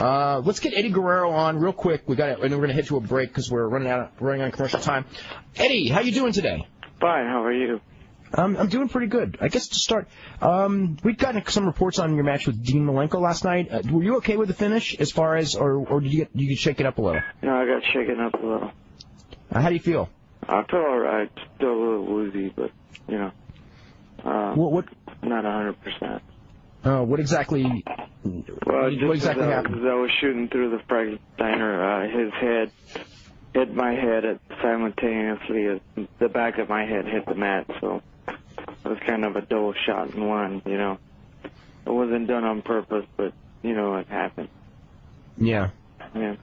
Let's get Eddie Guerrero on real quick. And then we're going to head to a break because we're running out of commercial time. Eddie, how you doing today? Fine. How are you? I'm doing pretty good. I guess to start, we've gotten some reports on your match with Dean Malenko last night. Were you okay with the finish, as far as, or did you shake it up a little? No, I got shaken up a little. How do you feel? I feel all right. Still a little woozy, but what? Not 100%. What exactly? What exactly happened? As I was shooting through the Frankensteiner, his head hit my head simultaneously as the back of my head hit the mat. So it was kind of a double shot in one. It wasn't done on purpose, but it happened. Yeah. Yeah.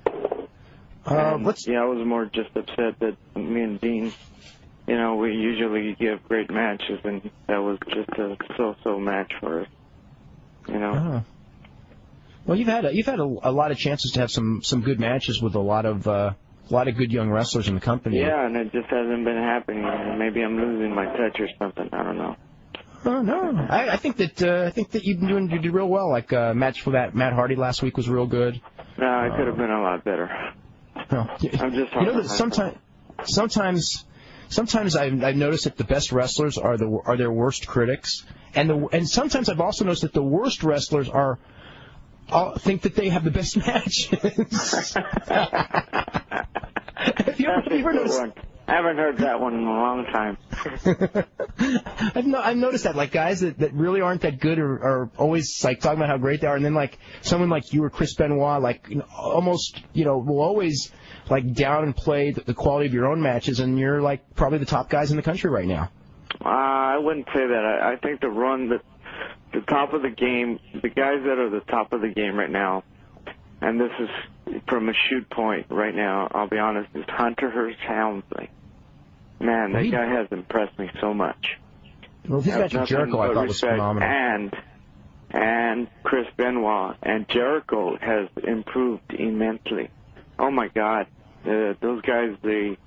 I was more just upset that me and Dean, we usually give great matches, and that was just a so-so match for us. Well, you've had a lot of chances to have some good matches with a lot of good young wrestlers in the company. Yeah, and it just hasn't been happening. Maybe I'm losing my touch or something. I don't know. Oh no, I think that you did real well. Like match for that Matt Hardy last week was real good. No, I could have been a lot better. I'm just that sometimes I've noticed that the best wrestlers are their worst critics, and sometimes I've also noticed that the worst wrestlers think that they have the best matches. Have you ever noticed? I haven't heard that one in a long time. I've noticed that, like, guys that really aren't that good are always like talking about how great they are, and then like someone like you or Chris Benoit, like almost will always like down and play the quality of your own matches, and you're like probably the top guys in the country right now. I wouldn't say that. I think the top of the game, the guys that are the top of the game right now, and this is from a shoot point right now, I'll be honest, is Hunter Hearst Helmsley. Man, that guy has impressed me so much. Well, his match with Jericho I thought was phenomenal. And Chris Benoit. And Jericho has improved immensely. Oh, my God. Those guys, if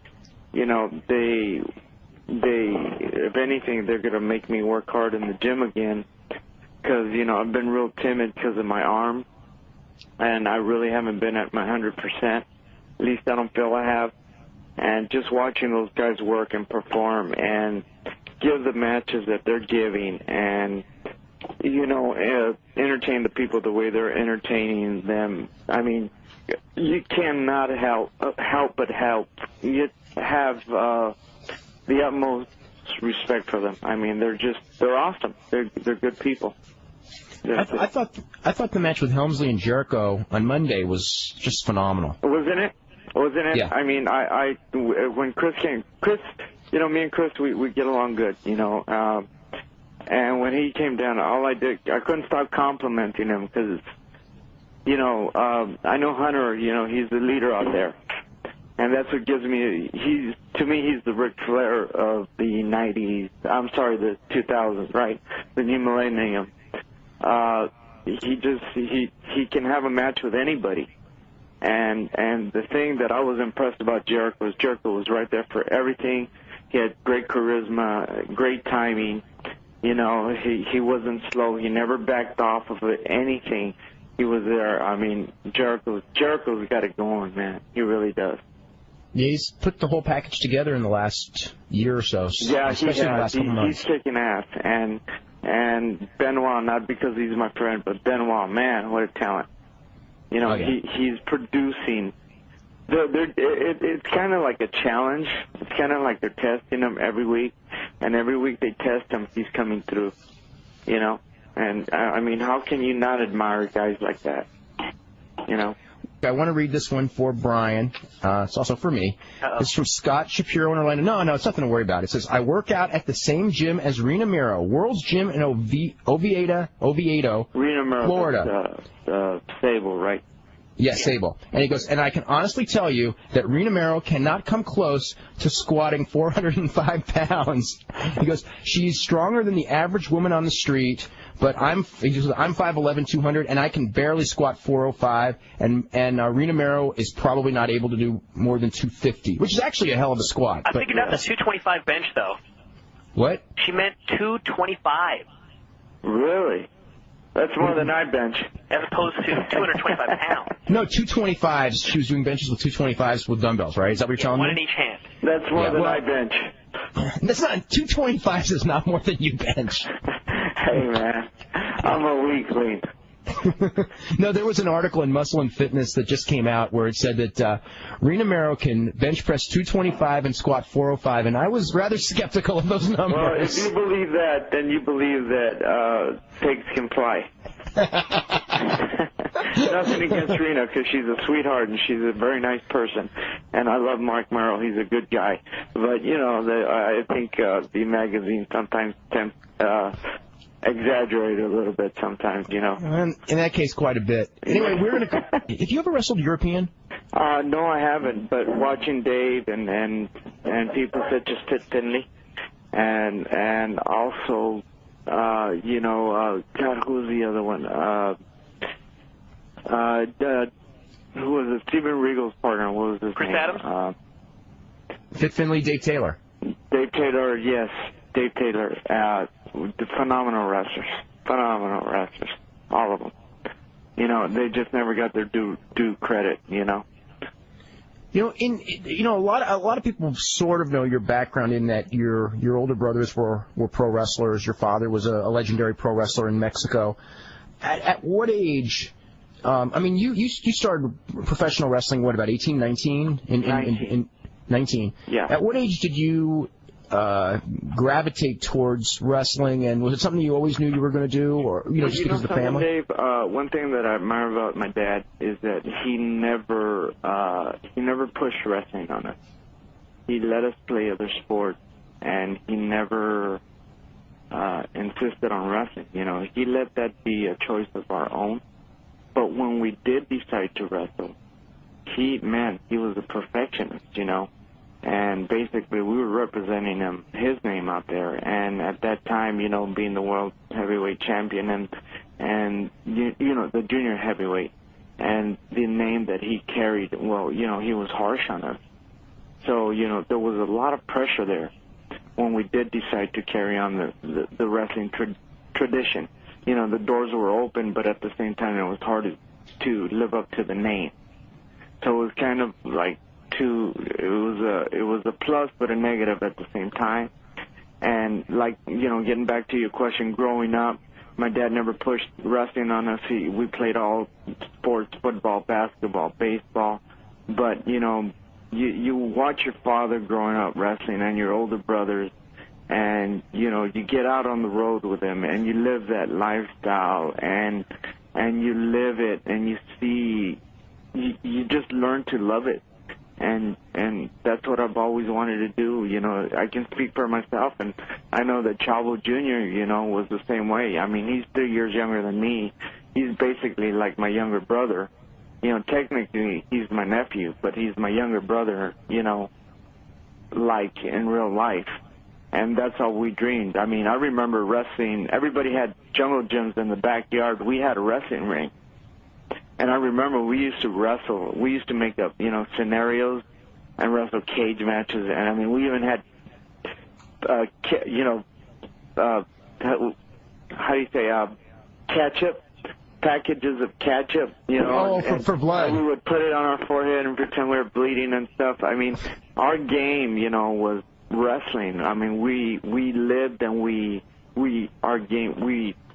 anything, they're going to make me work hard in the gym again. Because, I've been real timid because of my arm. And I really haven't been at my 100%. At least I don't feel I have. And just watching those guys work and perform and give the matches that they're giving and, entertain the people the way they're entertaining them. I mean, you cannot help but help. You have the utmost respect for them. I mean, they're awesome. They're good people. I thought the match with Helmsley and Jericho on Monday was just phenomenal. Wasn't it? Yeah. I mean, when Chris came, me and Chris, we get along good, and when he came down, all I couldn't stop complimenting him because, I know Hunter, he's the leader out there, and that's what gives me, to me, he's the Ric Flair of the 90s, the 2000s, right, the new millennium. He can have a match with anybody. And the thing that I was impressed about Jericho was right there for everything. He had great charisma, great timing. He wasn't slow. He never backed off of anything. He was there. I mean, Jericho's got it going, man. He really does. Yeah, he's put the whole package together in the last year or so. Yeah, especially in the last couple months. He's kicking ass. And Benoit, not because he's my friend, but Benoit, man, what a talent. He's producing. It's kind of like a challenge. It's kind of like they're testing him every week, and every week they test him, he's coming through. And I mean, how can you not admire guys like that? I want to read this one for Brian. It's also for me. It's from Scott Shapiro in Orlando. No, it's nothing to worry about. It says, I work out at the same gym as Rena Miro, World's Gym in Oviedo, Rena Miro, Florida. Sable, right? Yes, Sable. And he goes, and I can honestly tell you that Rena Miro cannot come close to squatting 405 pounds. He goes, she's stronger than the average woman on the street, but I'm 5'11", 200, and I can barely squat 405, and Rena Miro is probably not able to do more than 250, which is actually a hell of a squat. I'm thinking that's a 225 bench, though. What? She meant 225. Really? That's more than I bench. As opposed to 225 pounds. No, 225s. She was doing benches with 225s with dumbbells, right? Is that what you're telling me? One in each hand. That's more than I bench. That's not 225s. Is not more than you bench. Hey man, I'm a weakling. No, there was an article in Muscle and Fitness that just came out where it said that Rena Mero can bench press 225 and squat 405, and I was rather skeptical of those numbers. Well, if you believe that, then you believe that pigs can fly. Nothing against Rena, because she's a sweetheart and she's a very nice person, and I love Mark Merrill. He's a good guy, but you know, I think the magazine sometimes tends exaggerate a little bit sometimes, you know. In that case, quite a bit. Anyway, we're gonna. Have you ever wrestled European? No, I haven't. But watching Dave and people such as Fit Finley, and also, you know, God, who was the other one? Who was it? Steven Regal's partner. What was his Chris name? Adams. Fit Finley, Dave Taylor. Dave Taylor, yes, Dave Taylor. The phenomenal wrestlers, all of them. You know, they just never got their due credit. You know. You know, a lot of people sort of know your background in that your older brothers were pro wrestlers. Your father was a legendary pro wrestler in Mexico. At what age? I mean, you started professional wrestling, what, about 18, 19? 19. Yeah. At what age did you gravitate towards wrestling, and was it something you always knew you were going to do, or just because of the family? Dave, one thing that I admire about my dad is that he never pushed wrestling on us. He let us play other sports, and he never insisted on wrestling. You know, he let that be a choice of our own. But when we did decide to wrestle, he was a perfectionist, you know. And basically, we were representing his name out there. And at that time, you know, being the world heavyweight champion and you know, the junior heavyweight, and the name that he carried, well, you know, he was harsh on us. So, you know, there was a lot of pressure there when we did decide to carry on the wrestling tradition. You know, the doors were open, but at the same time, it was hard to live up to the name. So it was kind of like it was a plus but a negative at the same time. And like, you know, getting back to your question, growing up, my dad never pushed wrestling on us. We played all sports, football, basketball, baseball. But, you know, you watch your father growing up wrestling and your older brothers, and, you know, you get out on the road with them and you live that lifestyle and you live it and you see, you just learn to love it. And that's what I've always wanted to do. You know, I can speak for myself, and I know that Chavo Jr., you know, was the same way. I mean, he's 3 years younger than me. He's basically like my younger brother. You know, technically he's my nephew, but he's my younger brother, you know, like in real life. And that's all we dreamed. I mean, I remember wrestling. Everybody had jungle gyms in the backyard. We had a wrestling ring. And I remember we used to wrestle. We used to make up, you know, scenarios and wrestle cage matches. And, I mean, we even had, you know, how do you say, ketchup, packages of ketchup, you know. For blood. And we would put it on our forehead and pretend we were bleeding and stuff. I mean, our game, you know, was wrestling. I mean, we lived and we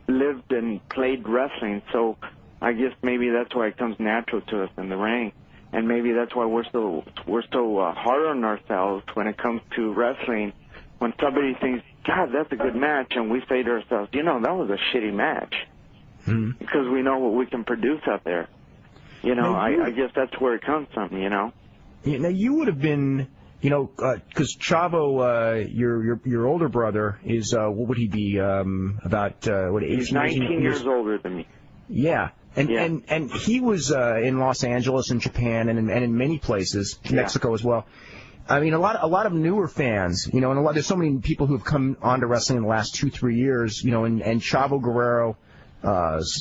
lived and played wrestling. So I guess maybe that's why it comes natural to us in the ring, and maybe that's why we're so hard on ourselves when it comes to wrestling. When somebody thinks, God, that's a good match, and we say to ourselves, you know, that was a shitty match, because we know what we can produce out there. You know, I guess that's where it comes from. You know. Yeah, now you would have been, you know, because Chavo, your older brother is what would he be? About what age? He's 19 years older than me. Yeah. And he was in Los Angeles and Japan and in many places, Mexico as well. I mean, a lot of newer fans, you know, and there's so many people who have come onto wrestling in the last 2-3 years, you know, and Chavo Guerrero,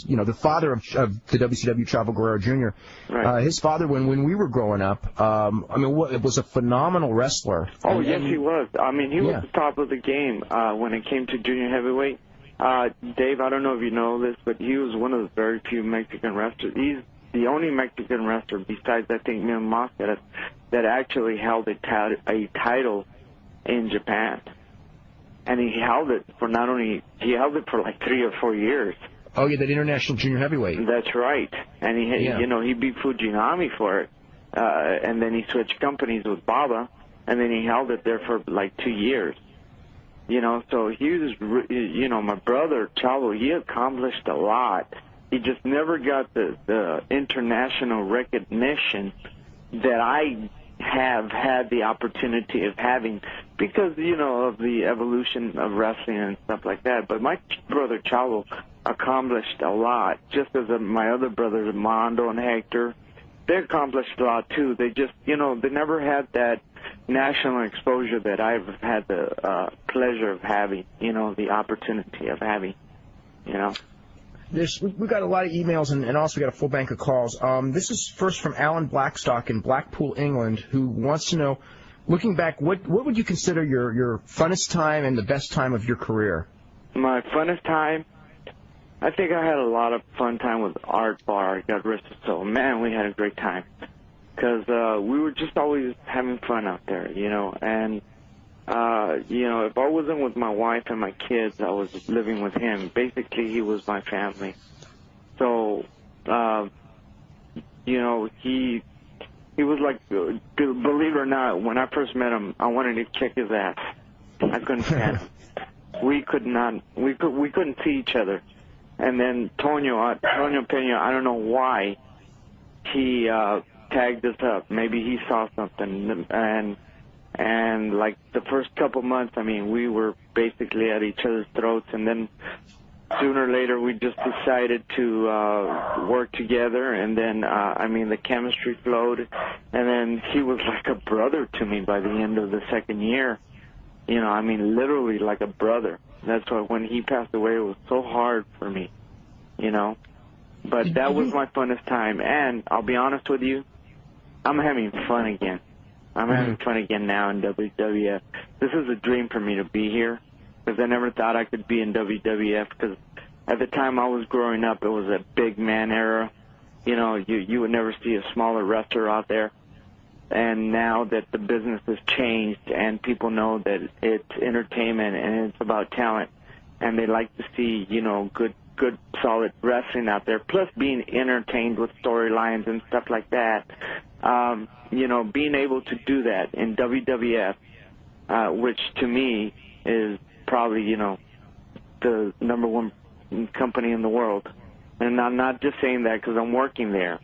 you know, the father of the WCW, Chavo Guerrero Jr. Right. His father, when we were growing up, I mean, it was a phenomenal wrestler. Oh, yes, he was. I mean, he was the top of the game when it came to junior heavyweight. Dave, I don't know if you know this, but he was one of the very few Mexican wrestlers. He's the only Mexican wrestler, besides I think Mil Máscaras, that actually held a title in Japan. And he held it for he held it for like 3 or 4 years. Oh, yeah, that international junior heavyweight. That's right. And he beat Fujinami for it. And then he switched companies with Baba, and then he held it there for like 2 years. So he was, my brother, Chavo, he accomplished a lot. He just never got the international recognition that I have had the opportunity of having because, of the evolution of wrestling and stuff like that. But my brother, Chavo, accomplished a lot, just as my other brothers, Mondo and Hector. They accomplished a lot, too. They just, they never had that national exposure that I've had the pleasure of having, the opportunity of having, We've got a lot of emails and also got a full bank of calls. This is first from Alan Blackstock in Blackpool, England, who wants to know, looking back, what would you consider your funnest time and the best time of your career? My funnest time? I think I had a lot of fun time with Art Bar, God rest his soul. Man, we had a great time. Because we were just always having fun out there, and, if I wasn't with my wife and my kids, I was living with him. Basically, he was my family. So, he was like, believe it or not, when I first met him, I wanted to kick his ass. I couldn't stand him. We couldn't see each other. And then Tonio Peña, I don't know why, he tagged us up. Maybe he saw something, and like the first couple months, we were basically at each other's throats, and then sooner or later we just decided to work together, and then the chemistry flowed, and then he was like a brother to me by the end of the second year. Literally like a brother. That's why when he passed away, it was so hard for me, But that was my funnest time, and I'll be honest with you, I'm having fun again. I'm having fun again now in WWF. This is a dream for me to be here, because I never thought I could be in WWF, because at the time I was growing up, it was a big man era. You would never see a smaller wrestler out there. And now that the business has changed and people know that it's entertainment and it's about talent, and they like to see, good, solid wrestling out there, plus being entertained with storylines and stuff like that, being able to do that in WWF, which to me is probably, the number one company in the world. And I'm not just saying that because I'm working there.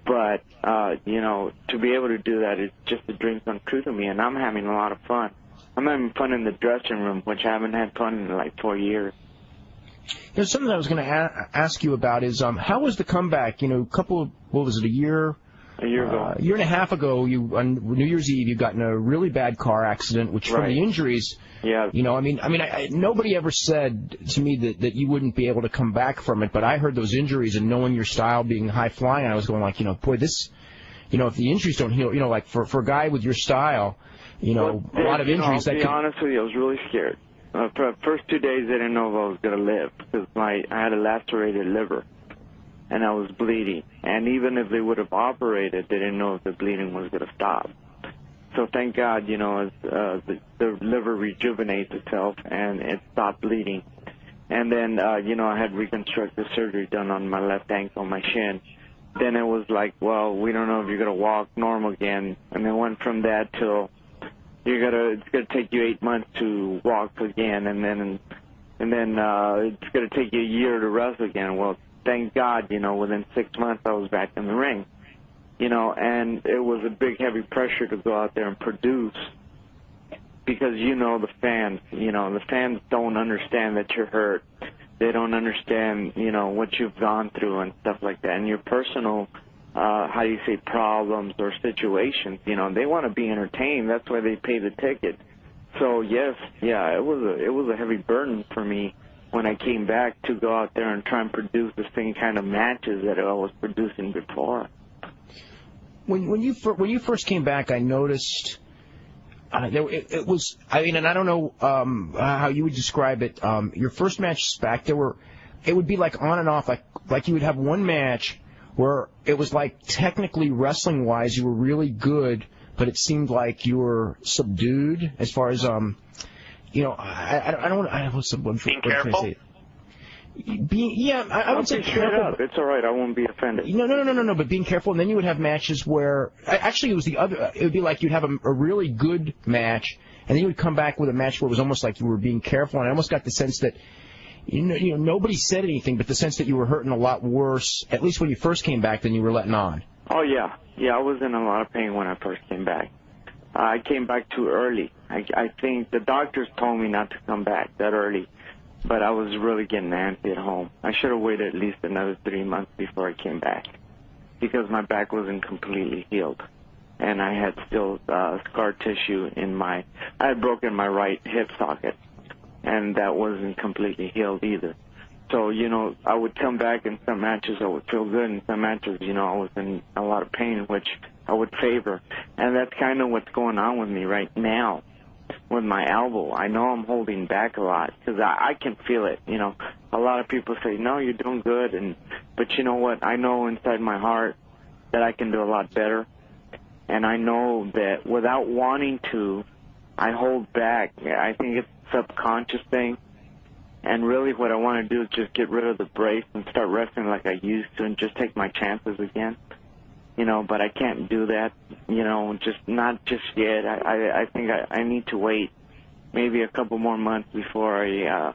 But, to be able to do that is just a dream come true to me, and I'm having a lot of fun. I'm having fun in the dressing room, which I haven't had fun in like 4 years. Something I was going to ask you about is how was the comeback? A year? A year ago. A year and a half ago, on New Year's Eve, you got in a really bad car accident, which from the injuries, nobody ever said to me that you wouldn't be able to come back from it, but I heard those injuries and knowing your style being high flying, I was going like, boy, this, if the injuries don't heal, like for a guy with your style, a lot of injuries. I'll be honest with you, I was really scared. For the first 2 days, I didn't know if I was going to live because I had a lacerated liver, and I was bleeding. And even if they would have operated, they didn't know if the bleeding was going to stop. So thank God, as the liver rejuvenates itself and it stopped bleeding. And then, I had reconstructive surgery done on my left ankle, my shin. Then it was like, well, we don't know if you're going to walk normal again. And it went from that till it's going to take you 8 months to walk again, and then it's going to take you a year to wrestle again. Well, thank God, within 6 months I was back in the ring, and it was a big, heavy pressure to go out there and produce because, the fans don't understand that you're hurt. They don't understand, what you've gone through and stuff like that, and your personal problems or situations. They want to be entertained. That's why they pay the ticket. So yes, it was a heavy burden for me when I came back to go out there and try and produce the same kind of matches that I was producing before. When you first came back, I noticed it was. I mean, and I don't know how you would describe it. Your first match back, it would be like on and off, like you would have one match where it was like technically wrestling wise you were really good, but it seemed like you were subdued as far as I don't want. What's being careful. I would say careful. It's all right. I won't be offended. No. But being careful, and then you would have matches where actually it was the other. It would be like you'd have a really good match, and then you would come back with a match where it was almost like you were being careful. And I almost got the sense that nobody said anything, but the sense that you were hurting a lot worse, at least when you first came back, than you were letting on. Oh yeah. I was in a lot of pain when I first came back. I came back too early. I think the doctors told me not to come back that early. But I was really getting antsy at home. I should have waited at least another 3 months before I came back, because my back wasn't completely healed, and I had still scar tissue I had broken my right hip socket, and that wasn't completely healed either. So, I would come back in some matches I would feel good, in some matches, I was in a lot of pain, which I would favor. And that's kind of what's going on with me right now. With my elbow, I know I'm holding back a lot because I can feel it. A lot of people say, no, you're doing good, but you know what? I know inside my heart that I can do a lot better, and I know that without wanting to, I hold back. I think it's a subconscious thing, and really what I want to do is just get rid of the brace and start wrestling like I used to and just take my chances again. But I can't do that, not just yet. I think I need to wait maybe a couple more months before I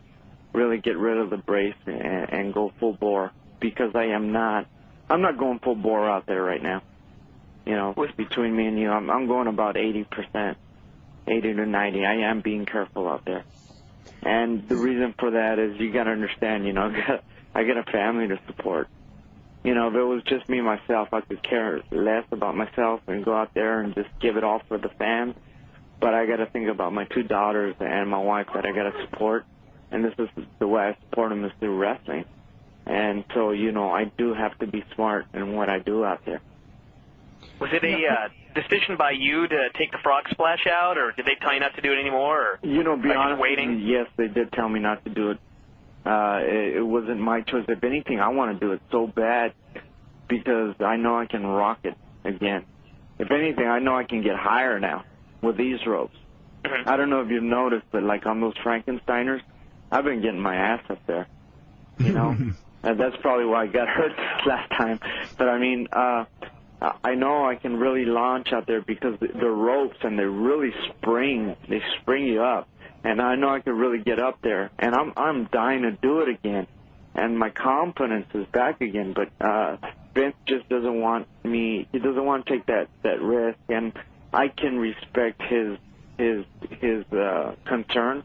really get rid of the brace and go full bore, because I'm not going full bore out there right now. Between me and you, I'm going about 80%, 80 to 90. I am being careful out there. And the reason for that is you got to understand, I got a family to support. If it was just me, myself, I could care less about myself and go out there and just give it all for the fans. But I got to think about my 2 daughters and my wife that I got to support. And this is the way I support them, is through wrestling. And so, I do have to be smart in what I do out there. Was it a decision by you to take the frog splash out, or did they tell you not to do it anymore? Or be honest, waiting? Yes, they did tell me not to do it. It wasn't my choice. If anything, I want to do it so bad because I know I can rock it again. If anything, I know I can get higher now with these ropes. I don't know if you've noticed, but like on those Frankensteiners, I've been getting my ass up there. And that's probably why I got hurt last time. But I mean, I know I can really launch out there because the ropes, and they really spring you up. And I know I could really get up there, and I'm dying to do it again, and my confidence is back again. But Vince just doesn't want me. He doesn't want to take that risk, and I can respect his concerns,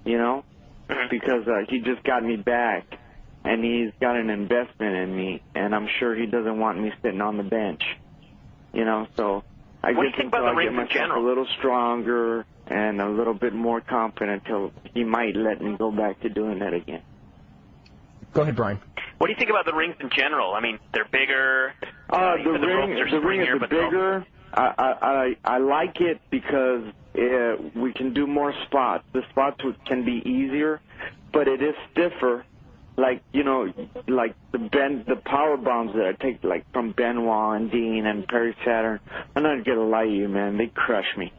because he just got me back, and he's got an investment in me, and I'm sure he doesn't want me sitting on the bench, So I what do you think about the ring in general? A little stronger and a little bit more confident till he might let me go back to doing that again. Go ahead, Brian. What do you think about the rings in general? I mean, they're bigger. The ring is bigger. I like it because we can do more spots. The spots can be easier, but it is stiffer. Like the power bombs that I take, like from Benoit and Dean and Perry Saturn. I'm not gonna lie to you, man. They crush me.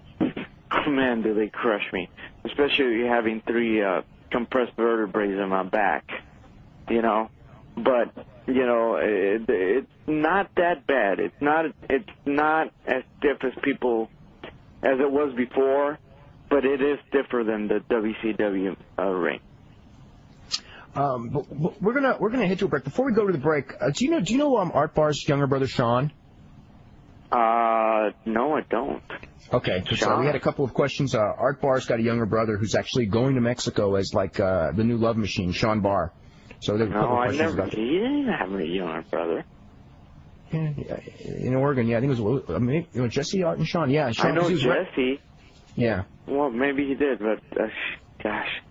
Man, do they crush me. Especially having 3 compressed vertebrae in my back. But it's not that bad. It's not as stiff as it was before, but it is stiffer than the WCW ring. But we're gonna hit you a break. Before we go to the break, do you know Art Barr's younger brother Sean? No, I don't. Okay, so we had a couple of questions. Art Barr's got a younger brother who's actually going to Mexico as like the new Love Machine, Sean Barr. So there's a couple of questions about that. He didn't have a younger brother. Yeah, in Oregon, yeah, I think it was Jesse, Art, and Sean. Yeah, Sean. I know Jesse. Yeah. Well, maybe he did, but gosh,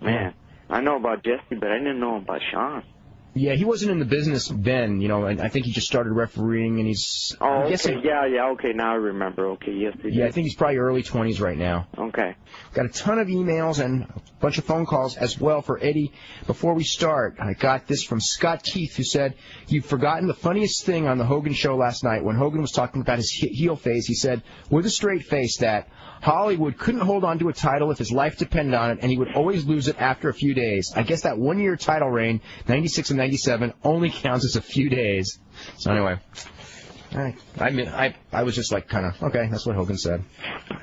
man, I know about Jesse, but I didn't know about Sean. Yeah, he wasn't in the business then, and I think he just started refereeing, and he's... Oh, okay, okay, now I remember. Okay, yes, he did. Yeah, I think he's probably early 20s right now. Okay. Got a ton of emails and a bunch of phone calls as well for Eddie. Before we start, I got this from Scott Keith, who said, "You've forgotten the funniest thing on the Hogan show last night. When Hogan was talking about his heel phase, he said, with a straight face, that Hollywood couldn't hold on to a title if his life depended on it, and he would always lose it after a few days. I guess that one-year title reign, 96 and 97, only counts as a few days." So anyway, I was just like kind of, okay, that's what Hogan said.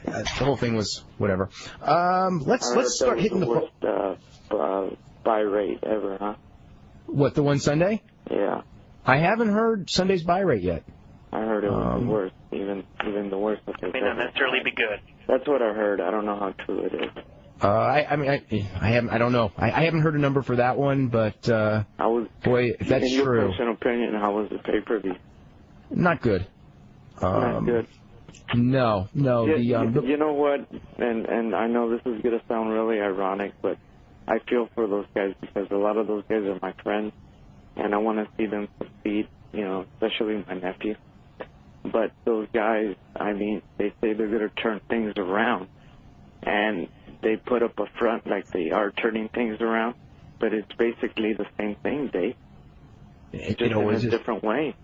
The whole thing was whatever. Let's start hitting the worst buy rate ever, huh? What, the one Sunday? Yeah. I haven't heard Sunday's buy rate yet. I heard it was the worst, even the worst. May not necessarily be good. That's what I heard. I don't know how true it is. I don't know. I haven't heard a number for that one, but boy, if that's in your true. personal opinion, how was the pay-per-view? Not good. Not good. No. You know what? And I know this is going to sound really ironic, but I feel for those guys because a lot of those guys are my friends, and I want to see them succeed. Especially my nephew. But those guys, they say they're going to turn things around, and they put up a front like they are turning things around, but it's basically the same thing, Dave. Just in a different way,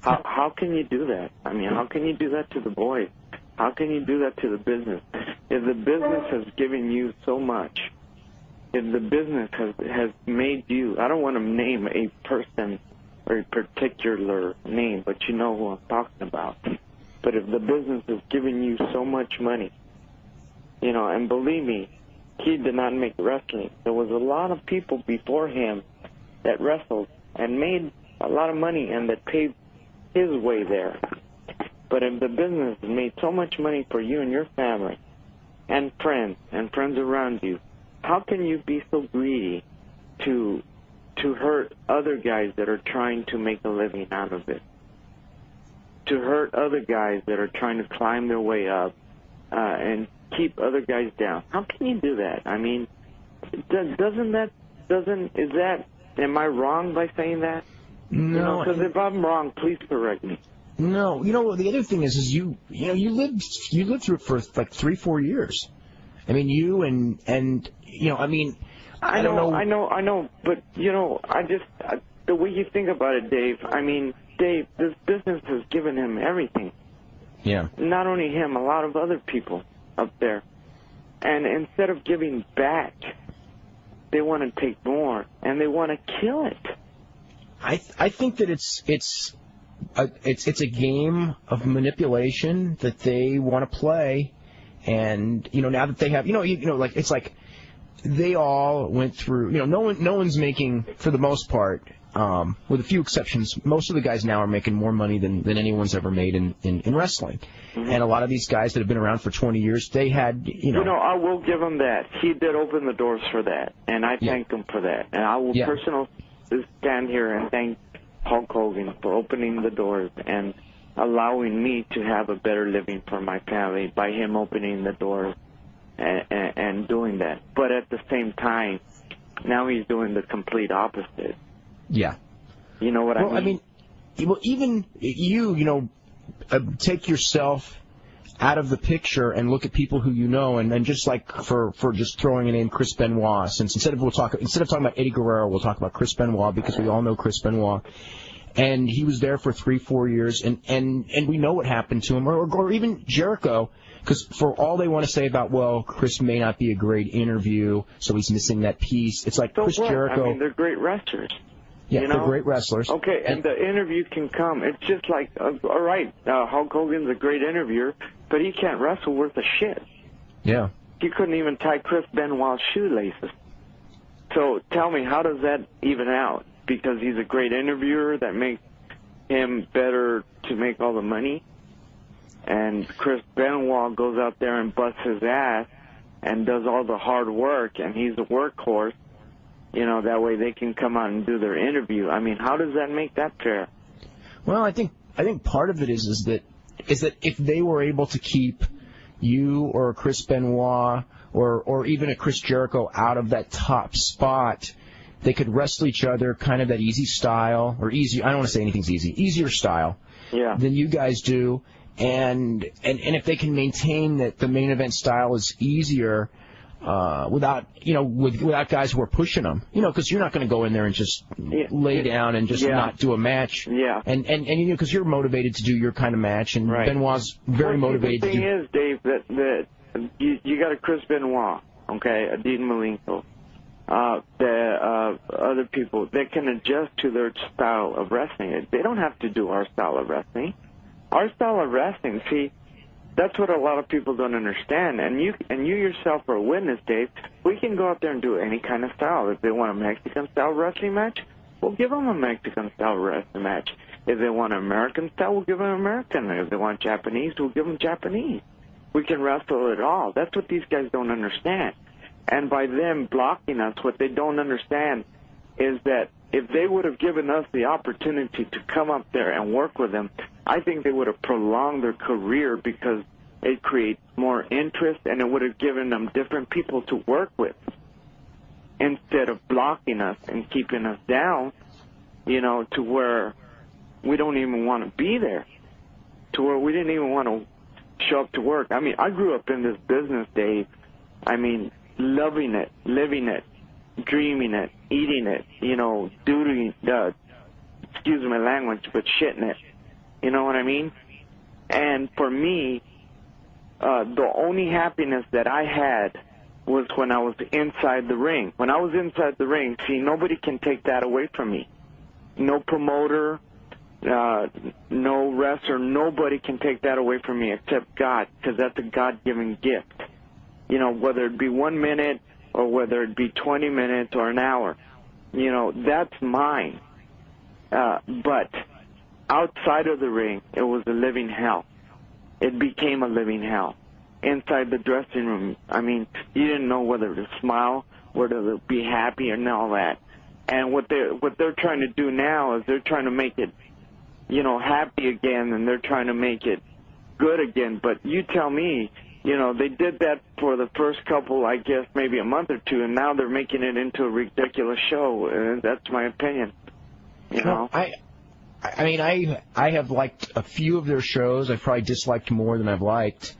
How can you do that? How can you do that to the boys? How can you do that to the business? If the business has given you so much, if the business has made you, I don't want to name a person or a particular name, but you know who I'm talking about. But if the business has given you so much money, and believe me, he did not make wrestling. There was a lot of people before him that wrestled and made a lot of money and that paved his way there. But if the business has made so much money for you and your family and friends around you, how can you be so greedy to hurt other guys that are trying to make a living out of it? To hurt other guys that are trying to climb their way up and keep other guys down. How can you do that? Am I wrong by saying that? No. Because if I'm wrong, please correct me. No. The other thing is you lived through it for like 3-4 years. I know, but the way you think about it, Dave. Dave, this business has given him everything. Yeah. Not only him, a lot of other people up there. And instead of giving back, they want to take more, and they want to kill it. I think that it's a game of manipulation that they want to play, and now that they have it's like they all went through. No one's making, for the most part, with a few exceptions, most of the guys now are making more money than anyone's ever made in wrestling. Mm-hmm. And a lot of these guys that have been around for 20 years, they had, I will give him that. He did open the doors for that, and I thank him for that. And I will personally stand here and thank Hulk Hogan for opening the doors and allowing me to have a better living for my family by him opening the doors and doing that. But at the same time, now he's doing the complete opposite. Yeah. You know what I mean? Even you, take yourself out of the picture and look at people who you know, and just like for just throwing a name, Chris Benoit. Since instead of talking about Eddie Guerrero, we'll talk about Chris Benoit because we all know Chris Benoit, and he was there for 3-4 years, and we know what happened to him, or even Jericho. Because for all they want to say about, Chris may not be a great interview, so he's missing that piece. It's like Chris Jericho. They're great wrestlers. Yeah, they're great wrestlers. Okay, and the interview can come. It's just like, all right, Hulk Hogan's a great interviewer, but he can't wrestle worth a shit. Yeah. He couldn't even tie Chris Benoit's shoelaces. So tell me, how does that even out? Because he's a great interviewer that makes him better to make all the money? And Chris Benoit goes out there and busts his ass and does all the hard work, and he's a workhorse. That way they can come out and do their interview. How does that make that fair? Well, I think part of it is that if they were able to keep you or a Chris Benoit or even a Chris Jericho out of that top spot, they could wrestle each other kind of that easy style, or easier, I don't want to say anything's easy, easier style than you guys do. And if they can maintain that the main event style is easier, without without guys who are pushing them, because you're not going to go in there and just lay down and just not do a match. Yeah. And because you're motivated to do your kind of match, and Benoit's very motivated. The thing is, Dave, that you got a Chris Benoit, okay, a Dean Malenko, the other people that can adjust to their style of wrestling. They don't have to do our style of wrestling. Our style of wrestling, see. That's what a lot of people don't understand, and you yourself are a witness, Dave. We can go out there and do any kind of style. If they want a Mexican-style wrestling match, we'll give them a Mexican-style wrestling match. If they want an American style, we'll give them American. If they want Japanese, we'll give them Japanese. We can wrestle it all. That's what these guys don't understand. And by them blocking us, what they don't understand is that if they would have given us the opportunity to come up there and work with them, I think they would have prolonged their career because it creates more interest and it would have given them different people to work with instead of blocking us and keeping us down, to where we don't even want to be there, to where we didn't even want to show up to work. I mean, I grew up in this business, Dave. I mean, loving it, living it, dreaming it, eating it, doing, excuse my language, but shitting it. You know what I mean? And for me, the only happiness that I had was when I was inside the ring. When I was inside the ring, see, nobody can take that away from me. No promoter, no wrestler, nobody can take that away from me except God, because that's a God-given gift. Whether it be 1 minute or whether it be 20 minutes or an hour, that's mine. But outside of the ring, it was a living hell. It became a living hell. Inside the dressing room, I mean, you didn't know whether to smile, whether to be happy, and all that. And what they're trying to do now is they're trying to make it, happy again, and they're trying to make it good again. But you tell me, they did that for the first couple, I guess, maybe a month or two, and now they're making it into a ridiculous show. And that's my opinion. I mean, I have liked a few of their shows. I've probably disliked more than I've liked.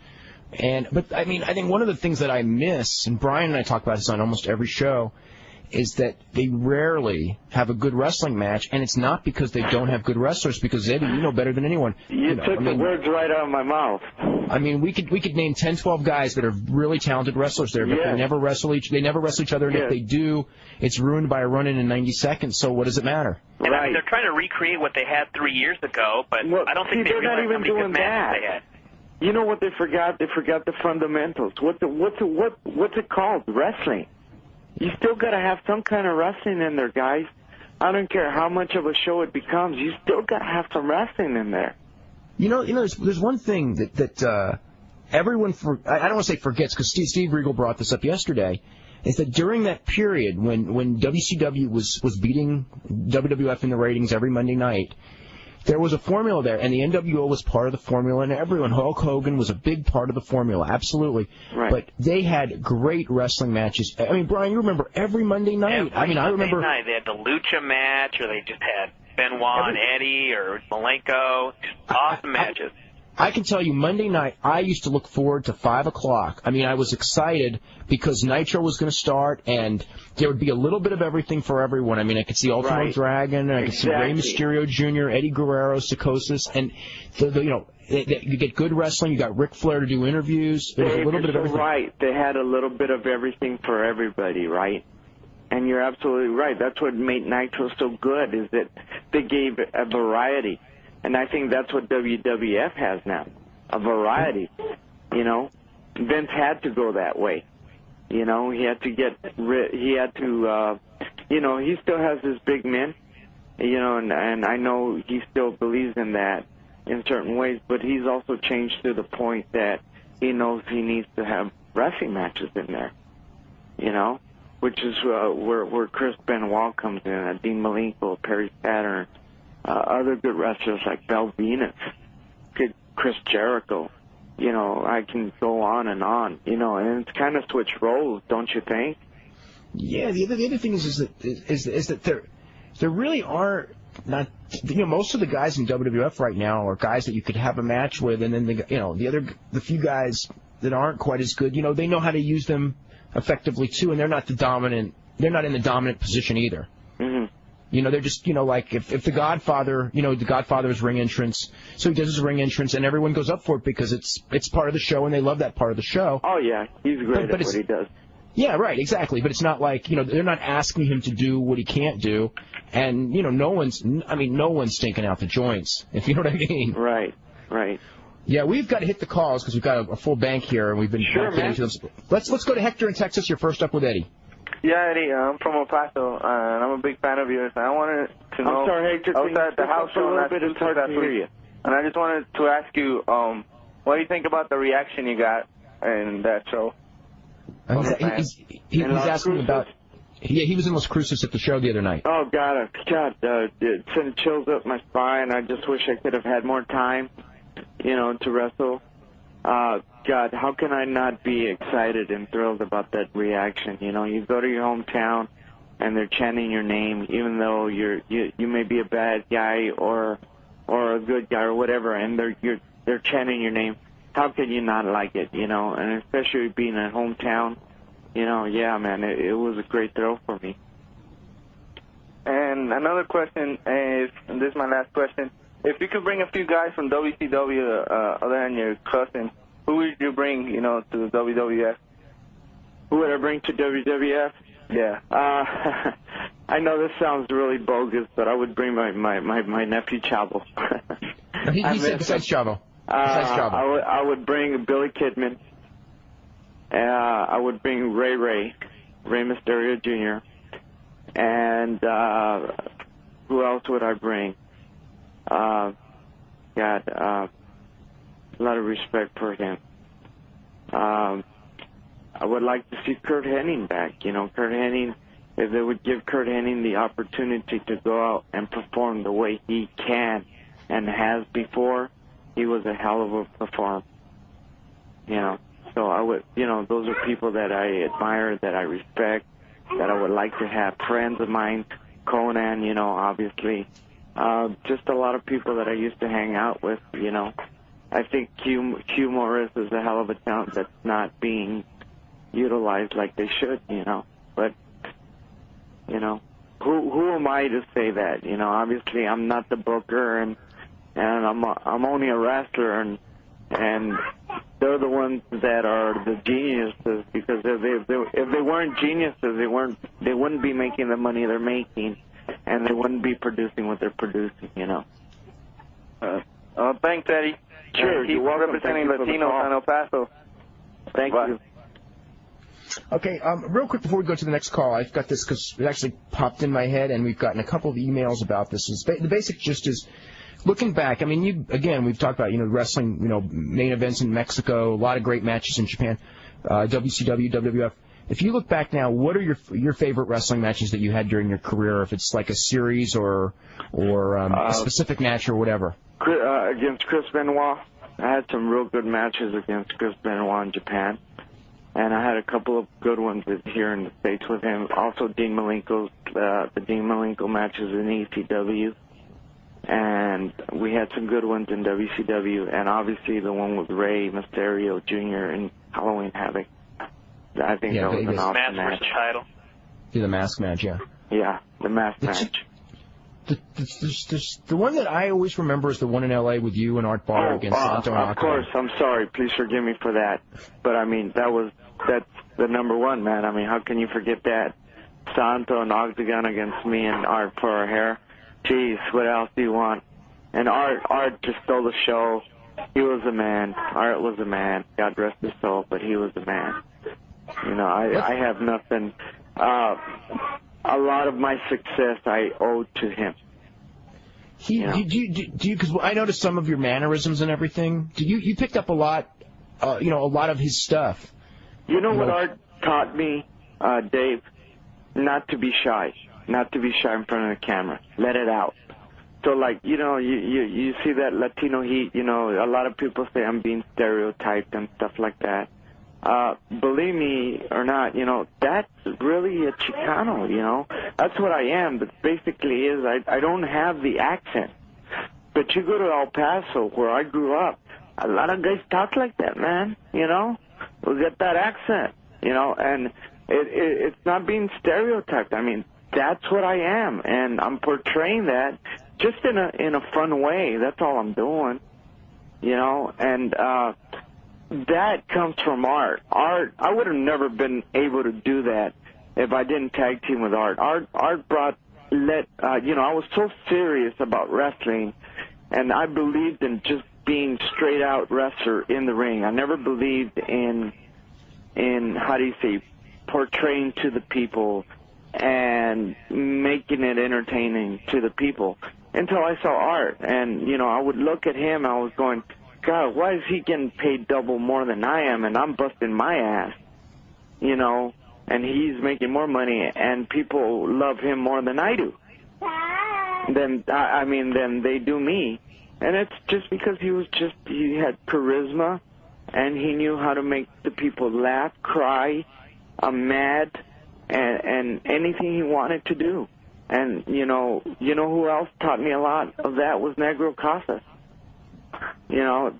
But I mean, I think one of the things that I miss, and Brian and I talk about this on almost every show, is that they rarely have a good wrestling match, and it's not because they don't have good wrestlers, because Eddie, you know better than anyone. You took the words right out of my mouth. I mean, we could name 10, 12 guys that are really talented wrestlers there, but they never wrestle each other, and if they do, it's ruined by a run-in in 90 seconds, so what does it matter? And I mean, they're trying to recreate what they had 3 years ago, but I don't think they realize how many good matches they had. You know what they forgot? They forgot the fundamentals. What's it called? Wrestling. You still got to have some kind of wrestling in there, guys. I don't care how much of a show it becomes. You still got to have some wrestling in there. There's one thing that everyone, I don't want to say forgets, because Steve Regal brought this up yesterday, is that during that period when WCW was beating WWF in the ratings every Monday night, there was a formula there, and the NWO was part of the formula, and everyone, Hulk Hogan was a big part of the formula, absolutely. Right. But they had great wrestling matches. I mean, Brian, you remember every Monday night? I remember. Monday night they had the Lucha match, or they just had Benoit and Eddie, or Malenko. Awesome matches. I can tell you, Monday night, I used to look forward to 5 o'clock. I mean, I was excited because Nitro was going to start, and there would be a little bit of everything for everyone. I mean, I could see Ultimo Dragon, and I could see Rey Mysterio Jr., Eddie Guerrero, Psicosis, and, you get good wrestling. You got Ric Flair to do interviews. There was a little bit of everything. Right. They had a little bit of everything for everybody, right? And you're absolutely right. That's what made Nitro so good, is that they gave a variety. And I think that's what WWF has now, a variety. Vince had to go that way. He had to he still has his big men, and I know he still believes in that in certain ways, but he's also changed to the point that he knows he needs to have wrestling matches in there, which is where Chris Benoit comes in, Dean Malenko, Perry Saturn, other good wrestlers like Belle Venus, Chris Jericho. I can go on, and it's kind of switched roles, don't you think? Yeah, the other thing is that there really are not, most of the guys in WWF right now are guys that you could have a match with, and then the few guys that aren't quite as good, they know how to use them effectively too, and they're not in the dominant position either. Mm-hmm. They're just, like if the Godfather, the Godfather's ring entrance, so he does his ring entrance, and everyone goes up for it because it's part of the show, and they love that part of the show. Oh yeah, he's great at what he does. Yeah, right, exactly. But it's not like, they're not asking him to do what he can't do. And, no one's stinking out the joints, if you know what I mean. Right. Yeah, we've got to hit the calls because we've got a full bank here, and we've been getting into them. Let's go to Hector in Texas. You're first up with Eddie. Yeah, Eddie, I'm from El Paso, and I'm a big fan of yours. I wanted to know. I'm sorry, Hector. I was at the house show last week, and I just wanted to ask you, what do you think about the reaction you got in that show? He's asking about. Yeah, he was in Las Cruces at the show the other night. Oh God, it sent chills up my spine. I just wish I could have had more time, to wrestle. God, how can I not be excited and thrilled about that reaction? You go to your hometown and they're chanting your name, even though you may be a bad guy or a good guy or whatever, and they're chanting your name. How can you not like it? And especially being a hometown. Yeah, man, it was a great thrill for me. And another question is, and this is my last question, if you could bring a few guys from WCW other than your cousin, who would you bring, to the WWF? Who would I bring to WWF? Yeah. I know this sounds really bogus, but I would bring my nephew Chavo. He said besides Chavo. I would bring Billy Kidman. I would bring Rey Mysterio Jr. And who else would I bring? A lot of respect for him. I would like to see Kurt Hennig back. Kurt Hennig, if they would give Kurt Hennig the opportunity to go out and perform the way he can and has before, he was a hell of a performer. So I would, those are people that I admire, that I respect, that I would like to have. Friends of mine, Conan, obviously. Just a lot of people that I used to hang out with, I think Hugh Morris is a hell of a talent that's not being utilized like they should, But, who am I to say that? Obviously I'm not the booker, and I'm only a wrestler, and they're the ones that are the geniuses, because if they weren't geniuses, they wouldn't be making the money they're making, and they wouldn't be producing what they're producing, Thanks, Eddie. Sure, Keep you're welcome. representing Latinos in El Paso. Thank you. Okay, real quick before we go to the next call, I've got this because it actually popped in my head, and we've gotten a couple of emails about this. The basic gist is, looking back, I mean, we've talked about, wrestling, main events in Mexico, a lot of great matches in Japan, WCW, WWF. If you look back now, what are your favorite wrestling matches that you had during your career? If it's like a series or a specific match or whatever. Against Chris Benoit, I had some real good matches against Chris Benoit in Japan, and I had a couple of good ones here in the States with him. Also, Dean Malenko's the Dean Malenko matches in ECW. And we had some good ones in WCW, and obviously the one with Rey Mysterio Jr. in Halloween Havoc. I think that was an awesome match. Title. Yeah, the mask match, yeah. Yeah, the mask match. The one that I always remember is the one in L.A. with you and Art Barr against Santo and Octagon. Of course, I'm sorry. Please forgive me for that. But, I mean, that's the number one, man. I mean, how can you forget that? Santo and Octagon against me and Art for our hair. Jeez, what else do you want? And Art just stole the show. He was a man. Art was a man. God rest his soul, but he was a man. I have nothing. A lot of my success I owe to him. Do you? Because I noticed some of your mannerisms and everything. You picked up a lot, a lot of his stuff. What Art taught me, Dave? Not to be shy. Not to be shy in front of the camera. Let it out. So, like, you see that Latino heat, a lot of people say I'm being stereotyped and stuff like that. believe me or not, that's really a Chicano, That's what I am, but basically I don't have the accent. But you go to El Paso, where I grew up, a lot of guys talk like that, man, We get that accent, and it's not being stereotyped. I mean, that's what I am, and I'm portraying that just in a fun way. That's all I'm doing, and that comes from art. Art, I would have never been able to do that if I didn't tag team with art. Art brought, I was so serious about wrestling, and I believed in just being straight out wrestler in the ring. I never believed in how do you say, portraying to the people and making it entertaining to the people until I saw Art. And, I would look at him, I was going, God, why is he getting paid double more than I am, and I'm busting my ass, and he's making more money, and people love him more than I do. Then they do me. And it's just because he had charisma, and he knew how to make the people laugh, cry, mad, and anything he wanted to do. And, who else taught me a lot of that was Negro Casas.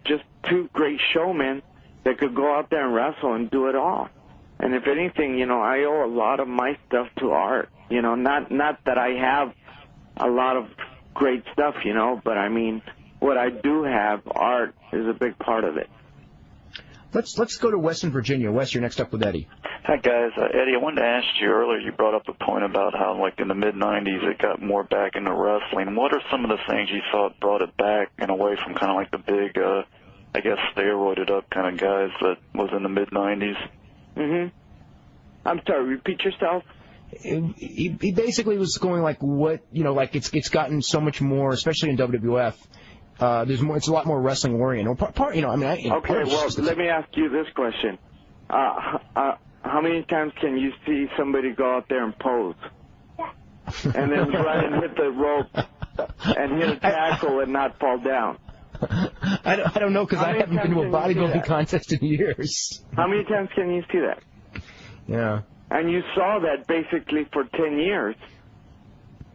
Just two great showmen that could go out there and wrestle and do it all. And if anything, I owe a lot of my stuff to Art. Not that I have a lot of great stuff, but I mean, what I do have, Art is a big part of it. Let's go to West in Virginia. Wes, you're next up with Eddie. Hi, guys. Eddie, I wanted to ask you earlier, you brought up a point about how, like, in the mid-'90s, it got more back into wrestling. What are some of the things you thought brought it back and away from kind of like the big, steroided-up kind of guys that was in the mid-'90s? I'm sorry, repeat yourself. He basically was going like it's gotten so much more, especially in WWF. There's more. It's a lot more wrestling oriented. Okay, well, let me ask you this question: how many times can you see somebody go out there and pose, and then run and hit the rope and hit a tackle and not fall down? I don't know, because I haven't been to a bodybuilding contest in years. How many times can you see that? Yeah. And you saw that basically for 10 years.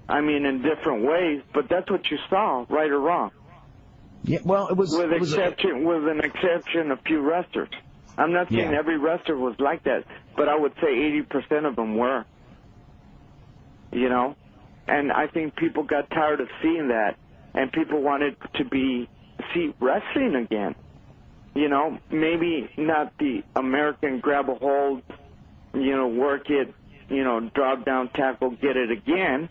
I mean, in different ways, but that's what you saw, right or wrong. Yeah, well, with an exception of few wrestlers. I'm not saying every wrestler was like that, but I would say 80% of them were. And I think people got tired of seeing that, and people wanted to see wrestling again. Maybe not the American grab a hold, work it, drop down, tackle, get it again,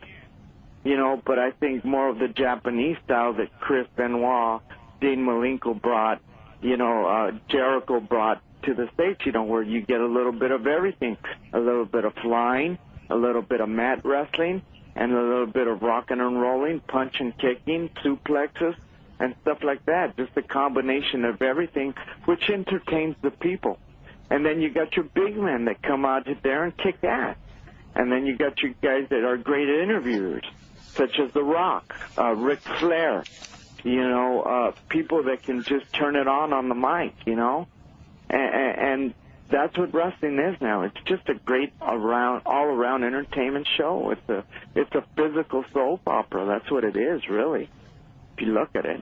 but I think more of the Japanese style that Chris Benoit, Dean Malenko brought, Jericho brought to the States, where you get a little bit of everything, a little bit of flying, a little bit of mat wrestling, and a little bit of rocking and rolling, punching, kicking, suplexes, and stuff like that. Just a combination of everything, which entertains the people. And then you got your big men that come out there and kick ass. And then you got your guys that are great interviewers, such as The Rock, Ric Flair, people that can just turn it on the mic, and that's what wrestling is now. It's just a great all-around entertainment show. It's a physical soap opera. That's what it is, really, if you look at it.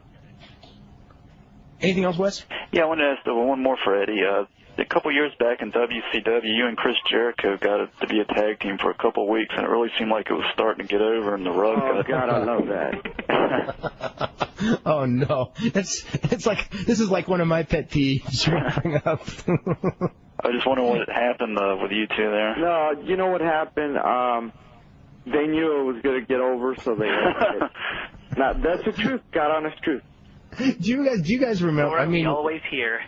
Anything else, Wes? Yeah, I wanted to ask one more for Eddie. A couple years back in WCW, you and Chris Jericho got to be a tag team for a couple of weeks, and it really seemed like it was starting to get over, and the rug got... God, I love that. Oh, no. This is like one of my pet peeves you bring up. I just wonder what happened with you two there. No, you know what happened? They knew it was going to get over, so they left it. Now, that's the truth, God honest truth. Do you guys remember? I mean, always here.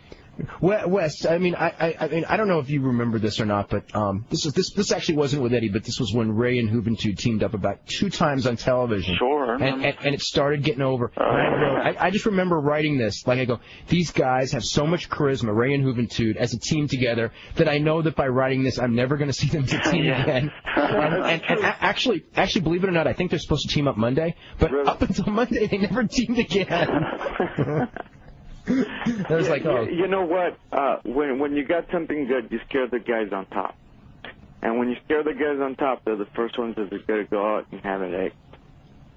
Wes, I mean, I don't know if you remember this or not, but this actually wasn't with Eddie, but this was when Ray and Juventud teamed up about 2 times on television. Sure. And it started getting over. And I just remember writing this, like I go, these guys have so much charisma, Ray and Juventud, as a team together, that I know that by writing this, I'm never going to see them as a team again. And actually, believe it or not, I think they're supposed to team up Monday, but up until Monday, they never teamed again. It was like, oh. You know what? When you got something good, you scare the guys on top. And when you scare the guys on top, they're the first ones that are going to go out and have an egg.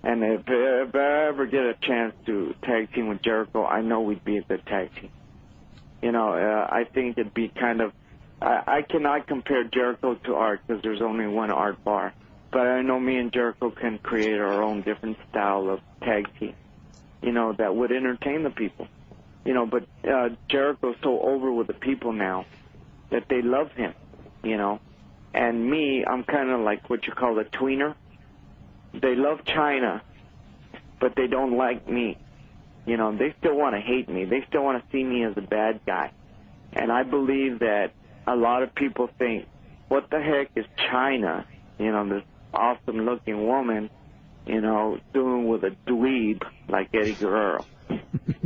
And if I ever get a chance to tag team with Jericho, I know we'd be a good tag team. You know, I think it'd be kind of... I cannot compare Jericho to Art because there's only one Art bar. But I know me and Jericho can create our own different style of tag team, you know, that would entertain the people. You know, but Jericho's so over with the people now that they love him, you know. And me, I'm kind of like what you call a tweener. They love China, but they don't like me. You know, they still want to hate me. They still want to see me as a bad guy. And I believe that a lot of people think, what the heck is China, you know, this awesome-looking woman, you know, doing with a dweeb like Eddie Guerrero.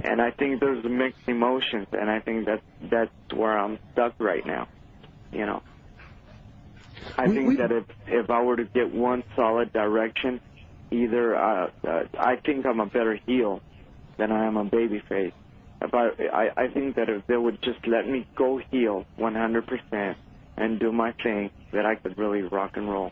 And I think there's mixed emotions, and I think that's where I'm stuck right now, you know. I think that if I were to get one solid direction, either I think I'm a better heel than I am a babyface. I think that if they would just let me go heel 100% and do my thing, that I could really rock and roll.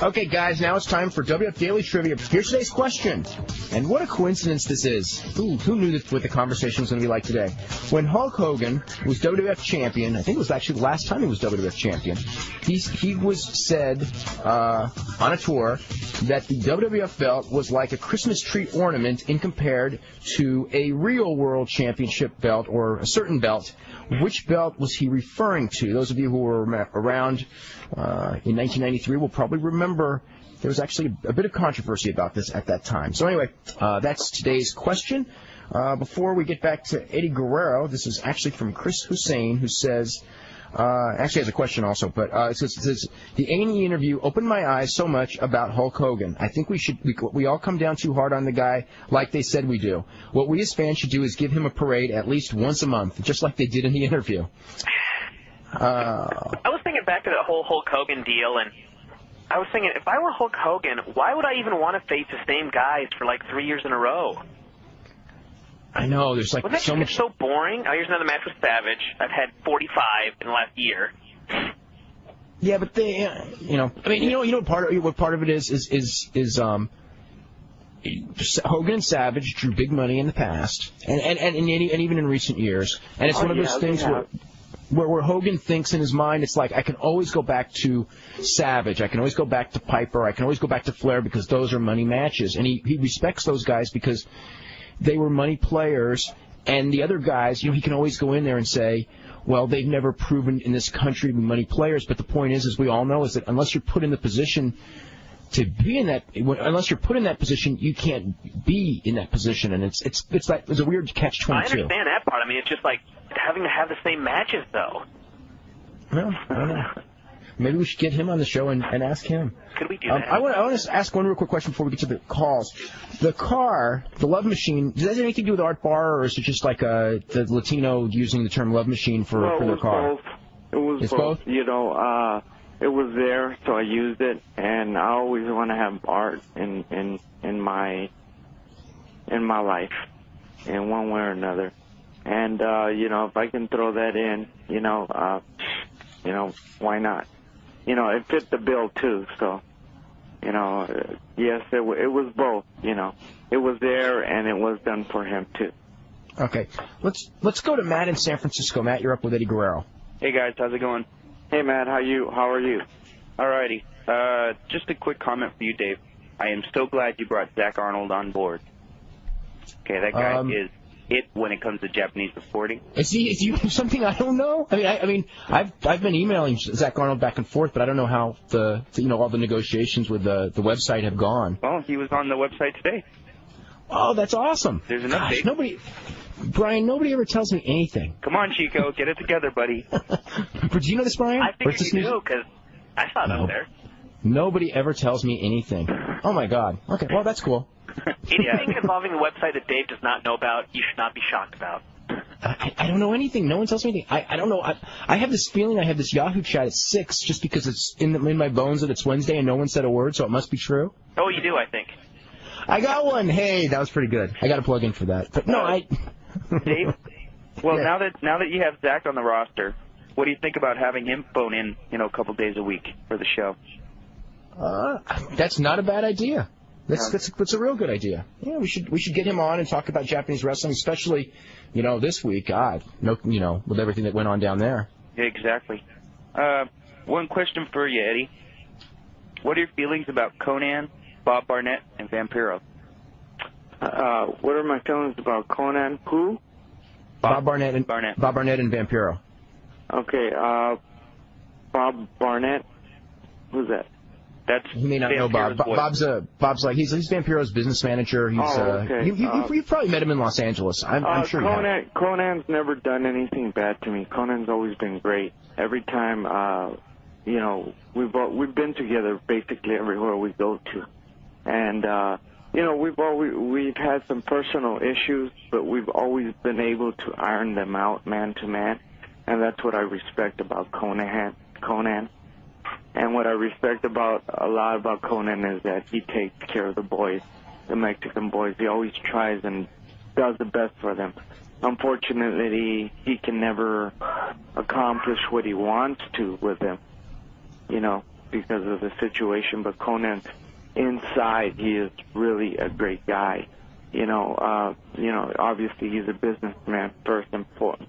Okay, guys, now it's time for WF Daily Trivia. Here's today's question. And what a coincidence this is. Who knew what the conversation was going to be like today? When Hulk Hogan was WWF champion, I think it was actually the last time he was WWF champion, he was said on a tour that the WWF belt was like a Christmas tree ornament in compared to a real world championship belt or a certain belt. Which belt was he referring to? Those of you who were around in 1993 will probably remember there was actually a bit of controversy about this at that time. So anyway, that's today's question. Before we get back to Eddie Guerrero, this is actually from Chris Hussein, who says, actually has a question also, but it says, the A&E interview opened my eyes so much about Hulk Hogan. I think we all come down too hard on the guy like they said we do. What we as fans should do is give him a parade at least once a month, just like they did in the interview. I was thinking back to the whole Hulk Hogan deal, and I was thinking, if I were Hulk Hogan, why would I even want to face the same guys for like 3 years in a row? I know, there's like so much. It's so boring. Oh, here's another match with Savage. I've had 45 in the last year. Yeah, but they, you know, I mean, you know, what part of it is Hogan and Savage drew big money in the past, and even in recent years, and it's one of those things where Hogan thinks in his mind, it's like, I can always go back to Savage, I can always go back to Piper, I can always go back to Flair because those are money matches, and he respects those guys because they were money players, and the other guys, you know, he can always go in there and say, well, they've never proven in this country to be money players, but the point is, as we all know, is that unless you're put in the position to be in that, unless you're put in that position, you can't be in that position, and it's a weird catch-22. I understand that part. I mean, it's just like having to have the same matches, though. Well, I don't know. Maybe we should get him on the show and ask him. Could we do that? I want to ask one real quick question before we get to the calls. The car, the Love Machine, does that have anything to do with Art Barr, or is it just like the Latino using the term Love Machine for their car? Both. It was both. You know, it was there, so I used it, and I always want to have art in my life, in one way or another. And you know, if I can throw that in, you know, why not? You know, it fit the bill too, so, you know, yes, it was both, you know. It was there, and it was done for him, too. Okay. Let's go to Matt in San Francisco. Matt, you're up with Eddie Guerrero. Hey, guys. How's it going? Hey, Matt. How are you? Alrighty. Just a quick comment for you, Dave. I am so glad you brought Zach Arnold on board. Okay, that guy is it when it comes to Japanese reporting. Is he something I don't know? I mean, I've been emailing Zach Arnold back and forth, but I don't know how all the negotiations with the website have gone. Well, he was on the website today. Oh, that's awesome. There's an update. Brian, nobody ever tells me anything. Come on, Chico, get it together, buddy. Do you know this, Brian? I figured you do, because I saw it out there. Nobody ever tells me anything. Oh, my God. Okay, well, that's cool. Anything involving the website that Dave does not know about, you should not be shocked about. I don't know anything. No one tells me anything. I don't know. I have this feeling I have this Yahoo chat at 6 just because it's in my bones that it's Wednesday and no one said a word, so it must be true. Oh, you do, I think. I got one. Hey, that was pretty good. I got to plug in for that. But no, Dave, Well, Yeah. now that you have Zach on the roster, what do you think about having him phone in, a couple days a week for the show? That's not a bad idea. That's a real good idea. Yeah, we should get him on and talk about Japanese wrestling, especially, this week. God, with everything that went on down there. Yeah, exactly. One question for you, Eddie. What are your feelings about Conan, Bob Barnett, and Vampiro? What are my feelings about Conan? Who? Bob Barnett and Vampiro. Okay, Bob Barnett. Who's that? He may not know Bob. Bob's like he's Vampiro's business manager. He's okay. You've probably met him in Los Angeles. I'm sure you have. Conan's never done anything bad to me. Conan's always been great. Every time, we've been together basically everywhere we go to, and we've had some personal issues, but we've always been able to iron them out man to man, and that's what I respect about Conan. And what I respect a lot about Conan is that he takes care of the boys, the Mexican boys. He always tries and does the best for them. Unfortunately, he can never accomplish what he wants to with them, because of the situation. But Conan, inside, he is really a great guy. Obviously he's a businessman first and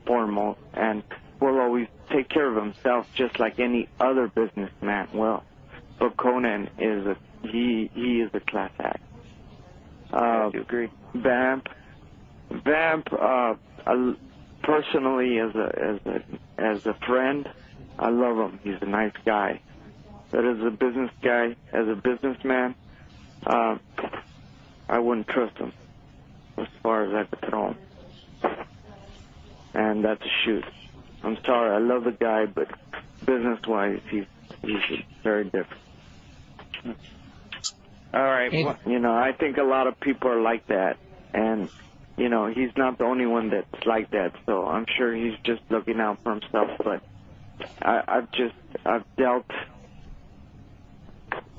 foremost, and will always take care of himself just like any other businessman will. But Conan is he is a class act. I do agree. Vamp, personally as a friend, I love him. He's a nice guy. But as a businessman, I wouldn't trust him as far as I could throw him. And that's a shoot. I'm sorry, I love the guy, but business-wise, he's very different. All right. I think a lot of people are like that, and he's not the only one that's like that. So I'm sure he's just looking out for himself. But I've dealt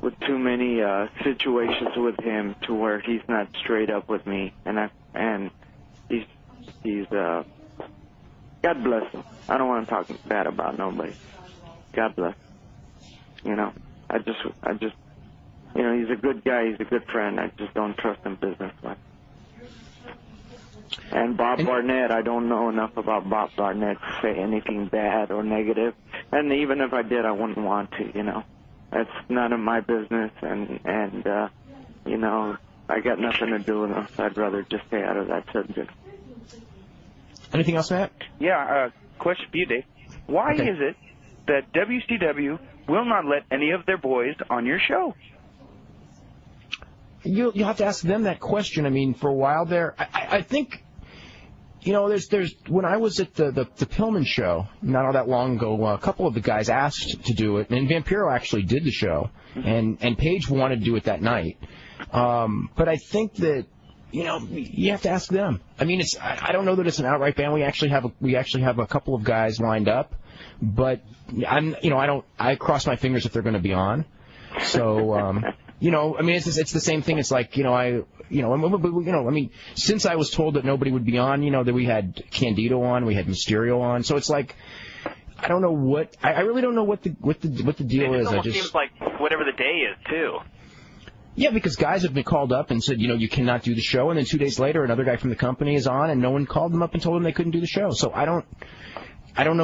with too many situations with him to where he's not straight up with me, and he's God bless him. I don't want to talk bad about nobody. God bless him. I just he's a good guy. He's a good friend. I just don't trust him business-wise. And Bob Barnett, I don't know enough about Bob Barnett to say anything bad or negative. And even if I did, I wouldn't want to, That's none of my business, and I got nothing to do with him, so I'd rather just stay out of that subject. Anything else, Matt? Yeah, question for you, Dave. Why is it that WCW will not let any of their boys on your show? You'll have to ask them that question. I mean, for a while there, I think, there's when I was at the Pillman show not all that long ago, a couple of the guys asked to do it, and Vampiro actually did the show, and Paige wanted to do it that night. But I think that you have to ask them. I mean, I don't know that it's an outright ban. We actually have a couple of guys lined up, but I cross my fingers if they're going to be on. So, I mean, it's the same thing. It's like, since I was told that nobody would be on, that we had Candido on, we had Mysterio on. So it's like, I don't know what, I really don't know what the deal is. It almost seems like whatever the day is, too. Yeah, because guys have been called up and said, you cannot do the show, and then 2 days later, another guy from the company is on, and no one called them up and told them they couldn't do the show. So I don't know, I don't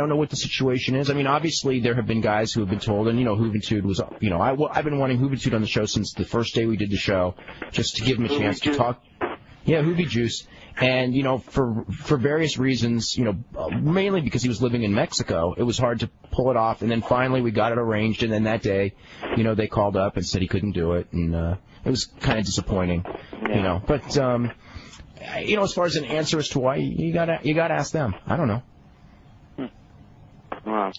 know what the situation is. I mean, obviously there have been guys who have been told, and Juventud was, I've been wanting Juventud on the show since the first day we did the show, just to give him a chance to talk. Yeah, Hoovy Juice. And, for various reasons, mainly because he was living in Mexico, it was hard to pull it off. And then finally we got it arranged. And then that day, they called up and said he couldn't do it. And it was kind of disappointing, But, as far as an answer as to why, you gotta ask them. I don't know. Wow.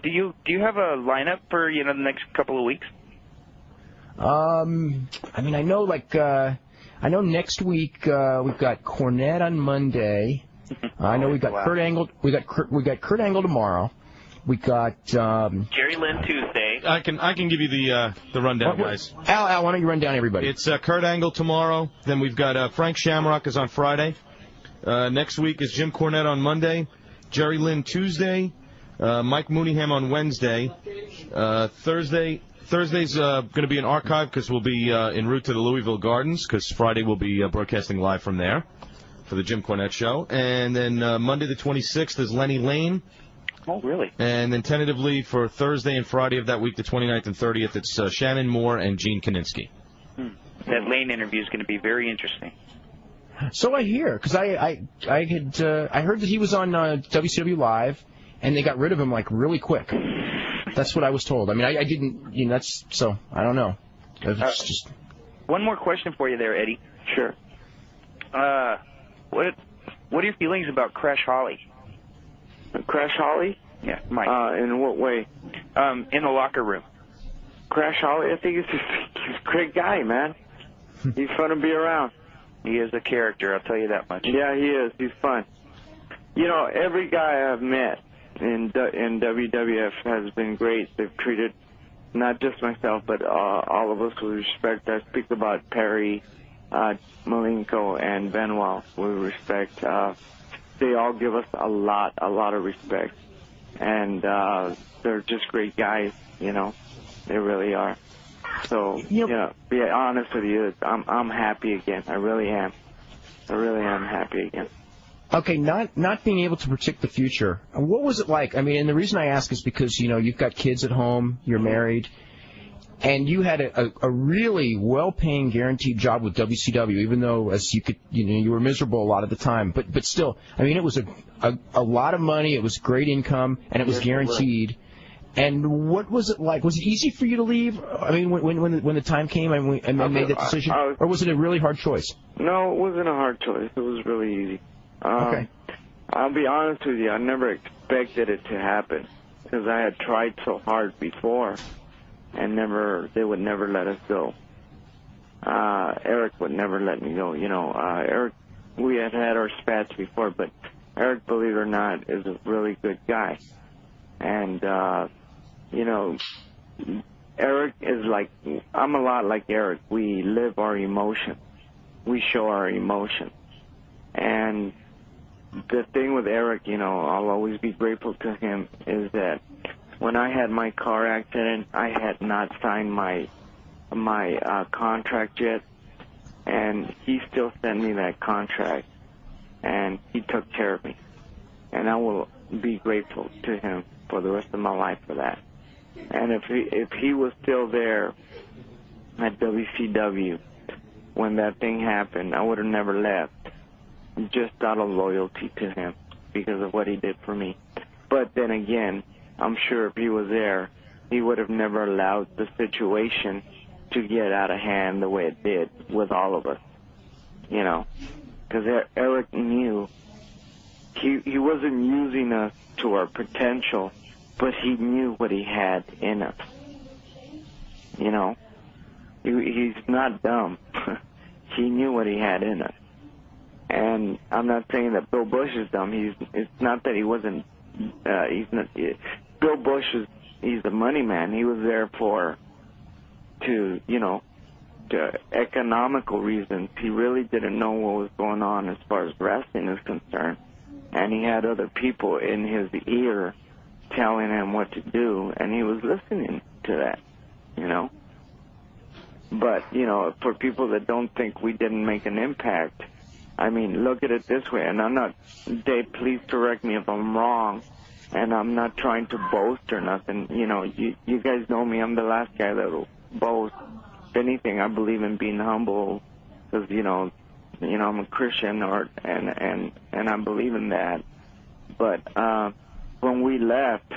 Do you have a lineup for, the next couple of weeks? I mean, I know next week we've got Cornette on Monday. I know we've got Kurt Angle. We got Kurt Angle tomorrow. We got Jerry Lynn Tuesday. I can give you the rundown, guys. Al, why don't you run down everybody? It's Kurt Angle tomorrow. Then we've got Frank Shamrock is on Friday. Next week is Jim Cornette on Monday, Jerry Lynn Tuesday, Mike Mooneyham on Wednesday. Thursday's going to be an archive because we'll be en route to the Louisville Gardens because Friday we'll be broadcasting live from there for the Jim Cornette Show. And then Monday the 26th is Lenny Lane. Oh, really? And then tentatively for Thursday and Friday of that week, the 29th and 30th, it's Shannon Moore and Gene Kaninsky. That Lane interview is going to be very interesting. So I hear, because I heard that he was on WCW Live, and they got rid of him like really quick. That's what I was told. I mean, I didn't, that's, so I don't know. It's just... One more question for you there, Eddie. Sure. What are your feelings about Crash Holly? Crash Holly? Yeah, Mike. In what way? In the locker room. Crash Holly, I think he's a great guy, man. He's fun to be around. He is a character, I'll tell you that much. Yeah, he is. He's fun. Every guy I've met in WWF has been great. They've treated not just myself, but all of us with respect. I speak about Perry, Malenko, and Benoit with respect. They all give us a lot of respect. And they're just great guys, They really are. So, be honest with you, I'm happy again. I really am. I really am happy again. Okay, not being able to predict the future. What was it like? I mean, and the reason I ask is because, you've got kids at home, you're married, and you had a really well-paying, guaranteed job with WCW, even though as you could, you were miserable a lot of the time. But still, I mean, it was a lot of money, it was great income, and it was guaranteed. And what was it like? Was it easy for you to leave? I mean, when the time came and made that decision, or was it a really hard choice? No, it wasn't a hard choice. It was really easy. Okay. I'll be honest with you. I never expected it to happen because I had tried so hard before, and they would never let us go. Eric would never let me go. Eric, we had our spats before, but Eric, believe it or not, is a really good guy. And, Eric is like, I'm a lot like Eric. We live our emotions. We show our emotions. And the thing with Eric, I'll always be grateful to him, is that when I had my car accident, I had not signed my contract yet, and he still sent me that contract, and he took care of me. And I will be grateful to him for the rest of my life for that. And if he was still there at WCW when that thing happened, I would have never left, just out of loyalty to him because of what he did for me. But then again, I'm sure if he was there, he would have never allowed the situation to get out of hand the way it did with all of us, because Eric knew he wasn't using us to our potential, but he knew what he had in us. He's not dumb. He knew what he had in us. And I'm not saying that Bill Bush is dumb. It's not that he wasn't. Bill Bush he's the money man. He was there to economical reasons. He really didn't know what was going on as far as wrestling is concerned. And he had other people in his ear telling him what to do, and he was listening to that, But, for people that don't think we didn't make an impact, I mean, look at it this way, and I'm not, Dave, please correct me if I'm wrong, and I'm not trying to boast or nothing. You guys know me. I'm the last guy that will boast. If anything, I believe in being humble because, I'm a Christian, and I believe in that. But when we left,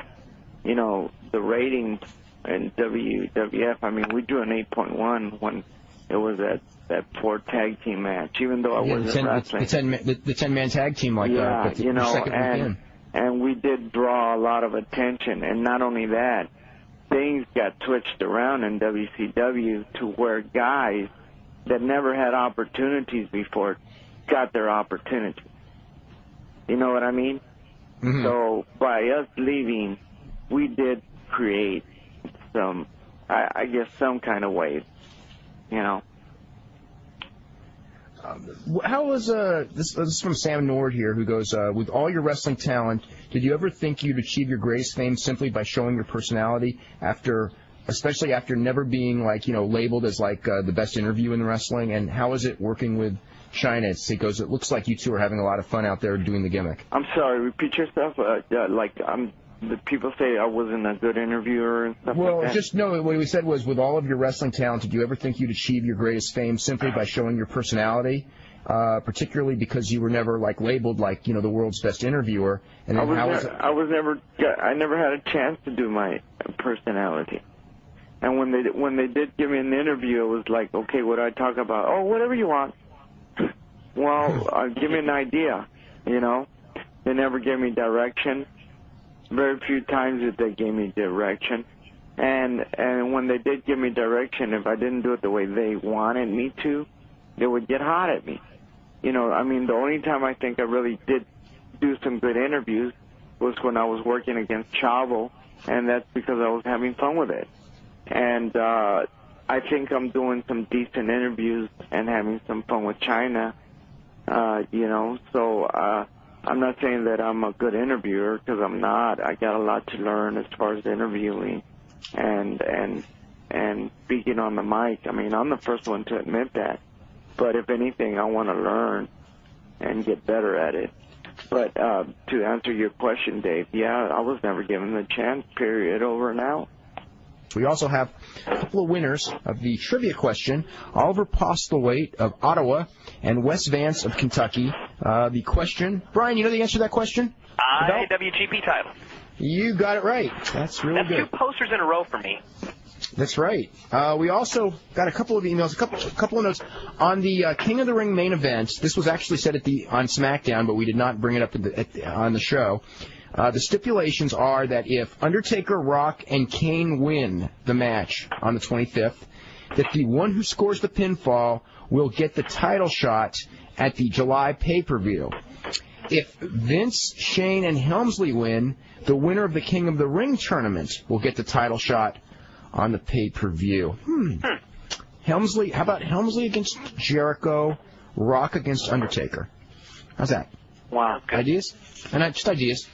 the ratings in WWF, I mean, we drew an 8.1 when it was that 4 tag team match, even though I wasn't wrestling. The 10-man tag team like that. But the second weekend. And we did draw a lot of attention. And not only that, things got switched around in WCW to where guys that never had opportunities before got their opportunity. You know what I mean? Mm-hmm. So by us leaving, we did create some, I guess, some kind of wave, how was this is from Sam Nord here, who goes, with all your wrestling talent, did you ever think you'd achieve your greatest fame simply by showing your personality especially after never being labeled as the best interview in wrestling? And how is it working with China? He goes, it looks like you two are having a lot of fun out there doing the gimmick. I'm sorry, repeat yourself. The people say I wasn't a good interviewer and stuff like that. Well, what we said was, with all of your wrestling talent, did you ever think you'd achieve your greatest fame simply by showing your personality, particularly because you were never labeled the world's best interviewer? And then I never had a chance to do my personality. And when they did give me an interview, it was like, okay, what do I talk about? Oh, whatever you want. Well, give me an idea. They never gave me direction. Very few times that they gave me direction, and when they did give me direction, if I didn't do it the way they wanted me to, they would get hot at me. The only time I think I really did do some good interviews was when I was working against Chavo, and that's because I was having fun with it. And I think I'm doing some decent interviews and having some fun with China, so I'm not saying that I'm a good interviewer, because I'm not. I got a lot to learn as far as interviewing and speaking on the mic. I'm the first one to admit that. But if anything, I want to learn and get better at it. But to answer your question, Dave, yeah, I was never given the chance, period, over and out. We also have a couple of winners of the trivia question: Oliver Postlewaite of Ottawa and Wes Vance of Kentucky. The question, Brian, you know the answer to that question? IWGP title. You got it right. That's really good. That's 2 posters in a row for me. That's right. We also got a couple of emails, a couple of notes on the King of the Ring main event. This was actually said on SmackDown, but we did not bring it up on the show. The stipulations are that if Undertaker, Rock, and Kane win the match on the 25th, that the one who scores the pinfall will get the title shot at the July pay-per-view. If Vince, Shane, and Helmsley win, the winner of the King of the Ring tournament will get the title shot on the pay-per-view. Helmsley, how about Helmsley against Jericho, Rock against Undertaker? How's that? Wow. Ideas? Just ideas.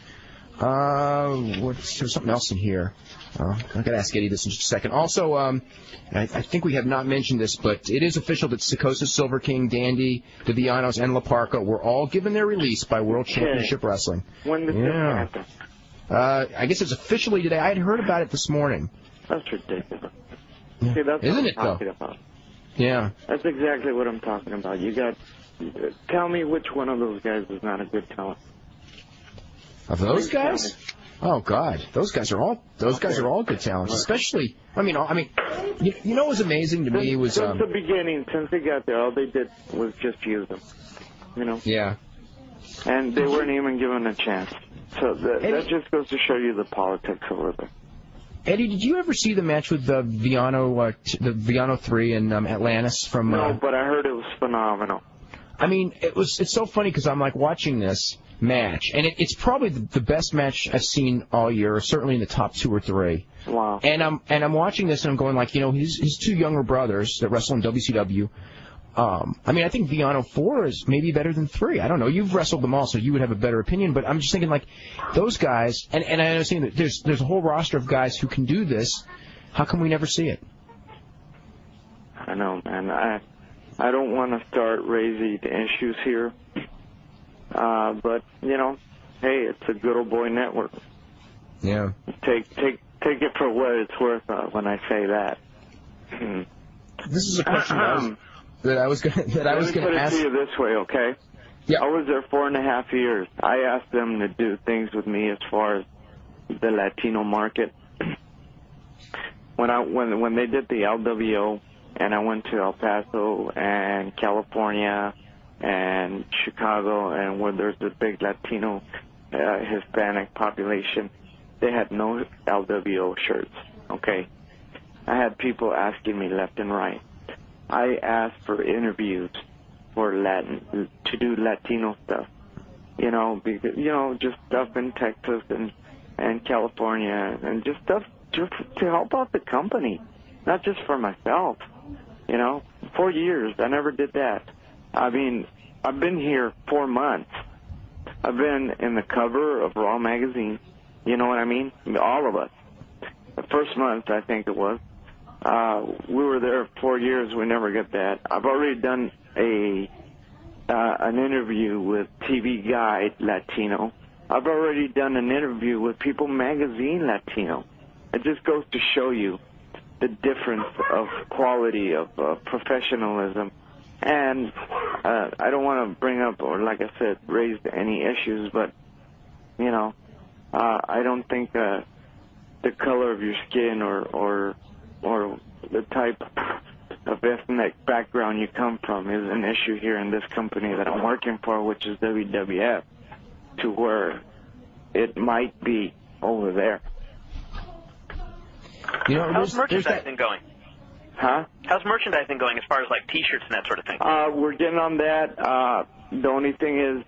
There's something else in here. I'm going to ask Eddie this in just a second. Also, I think we have not mentioned this, but it is official that Sikosa, Silver King, Dandy, the Villanos, and La Parka were all given their release by World Championship Wrestling. When did this happen? I guess it's officially today. I had heard about it this morning. That's ridiculous. Yeah. See, that's Isn't what it, I'm talking though? about. Yeah. That's exactly what I'm talking about. Tell me which one of those guys is not a good talent. Of those guys? Oh God, those guys are all good talents. Especially, you know what was amazing to me was since the beginning, since they got there, all they did was just use them. Yeah. And they weren't even given a chance. So that just goes to show you the politics over there. Eddie, did you ever see the match with the Viano 3 in Atlantis from? No, but I heard it was phenomenal. It's so funny because I'm watching this match, and it's probably the best match I've seen all year, or certainly in the top 2 or 3. Wow. And I'm watching this and I'm going his 2 younger brothers that wrestle in WCW. I think Viano 4 is maybe better than 3. I don't know. You've wrestled them all, so you would have a better opinion. But I'm just thinking those guys, and I understand that there's a whole roster of guys who can do this. How come we never see it? I know, man. I don't want to start raising issues here. But hey, it's a good old boy network. Yeah. Take it for what it's worth when I say that. This is a question that I was going to ask. Let me put it to you this way, okay? Yeah. I was there 4.5 years. I asked them to do things with me as far as the Latino market. When they did the LWO, and I went to El Paso and California and Chicago, and where there's a big Latino Hispanic population, they had no LWO shirts, okay? I had people asking me left and right. I asked for interviews to do Latino stuff, because, just stuff in Texas and California, and just stuff just to help out the company, not just for myself. 4 years, I never did that. I mean, I've been here 4 months. I've been in the cover of Raw magazine. You know what I mean? All of us. The first month, I think it was. We were there 4 years. We never got that. I've already done an interview with TV Guide Latino. I've already done an interview with People Magazine Latino. It just goes to show you the difference of quality, of professionalism. And I don't want to bring up or, like I said, raise any issues, but, you know, I don't think the color of your skin or the type of ethnic background you come from is an issue here in this company that I'm working for, which is WWF, to where it might be over there. You know, how's merchandising going? Huh? How's merchandising going as far as like T-shirts and that sort of thing? We're getting on that. The only thing is,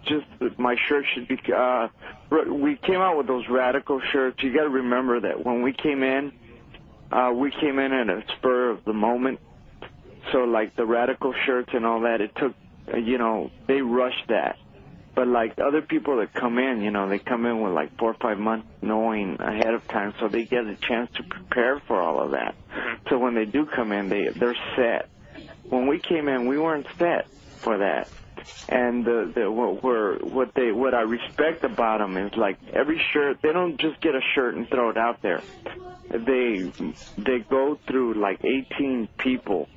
just that my shirt should be. We came out with those radical shirts. You got to remember that when we came in at a spur of the moment. So like the radical shirts and all that, it took, you know, they rushed that. But like other people that come in, you know, they come in with like 4 or 5 months knowing ahead of time, so they get a chance to prepare for all of that. So when they do come in, they're set. When we came in, we weren't set for that. And what I respect about them is like every shirt, they don't just get a shirt and throw it out there. They go through like 18 people,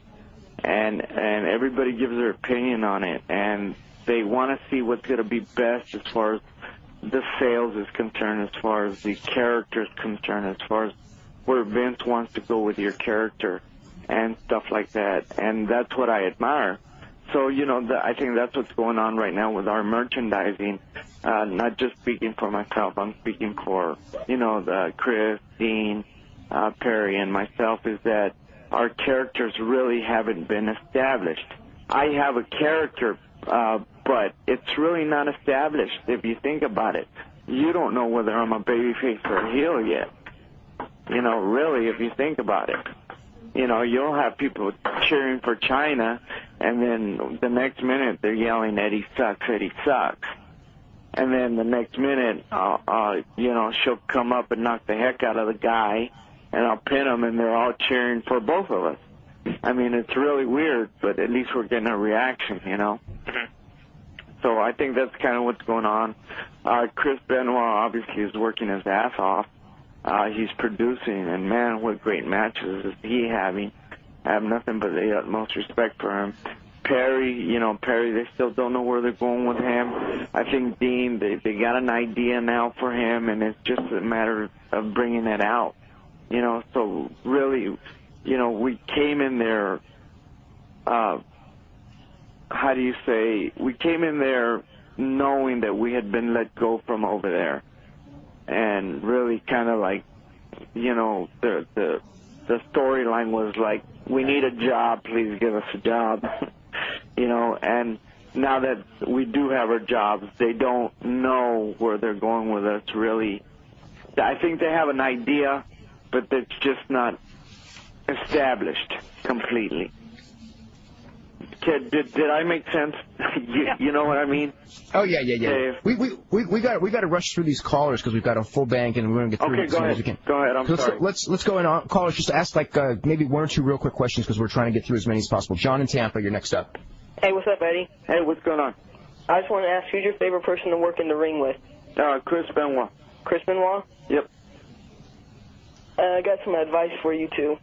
and everybody gives their opinion on it, and they want to see what's going to be best as far as the sales is concerned, as far as the character is concerned, as far as where Vince wants to go with your character and stuff like that. And that's what I admire. So, you know, I think that's what's going on right now with our merchandising. Not just speaking for myself, I'm speaking for, you know, Chris, Dean, Perry, and myself, is that our characters really haven't been established. I have a character, but it's really not established if you think about it. You don't know whether I'm a babyface or a heel yet. You know, really, if you think about it. You know, you'll have people cheering for China, and then the next minute they're yelling, Eddie sucks, Eddie sucks. And then the next minute, you know, she'll come up and knock the heck out of the guy, and I'll pin him, and they're all cheering for both of us. I mean, it's really weird, but at least we're getting a reaction, you know? So I think that's kind of what's going on. Chris Benoit obviously is working his ass off. He's producing, and man, what great matches is he having. I have nothing but the utmost respect for him. Perry, you know, they still don't know where they're going with him. I think Dean, they got an idea now for him, and it's just a matter of bringing it out. You know, so really, you know, we came in there, how do you say, we came in there knowing that we had been let go from over there. And really kind of like, you know, the storyline was like, we need a job, please give us a job. You know, and now that we do have our jobs, they don't know where they're going with us, really. I think they have an idea, but it's just not established completely. Kid, did I make sense? You know what I mean? Oh yeah. We got to rush through these callers because we've got a full bank and we're gonna get through it as soon as we can. Go ahead. I'm sorry. Let's go in on callers. Just ask like maybe 1 or 2 real quick questions because we're trying to get through as many as possible. John in Tampa, you're next up. Hey, what's up, Eddie? Hey, what's going on? I just want to ask, who's your favorite person to work in the ring with? Chris Benoit. Chris Benoit? Yep. I got some advice for you two.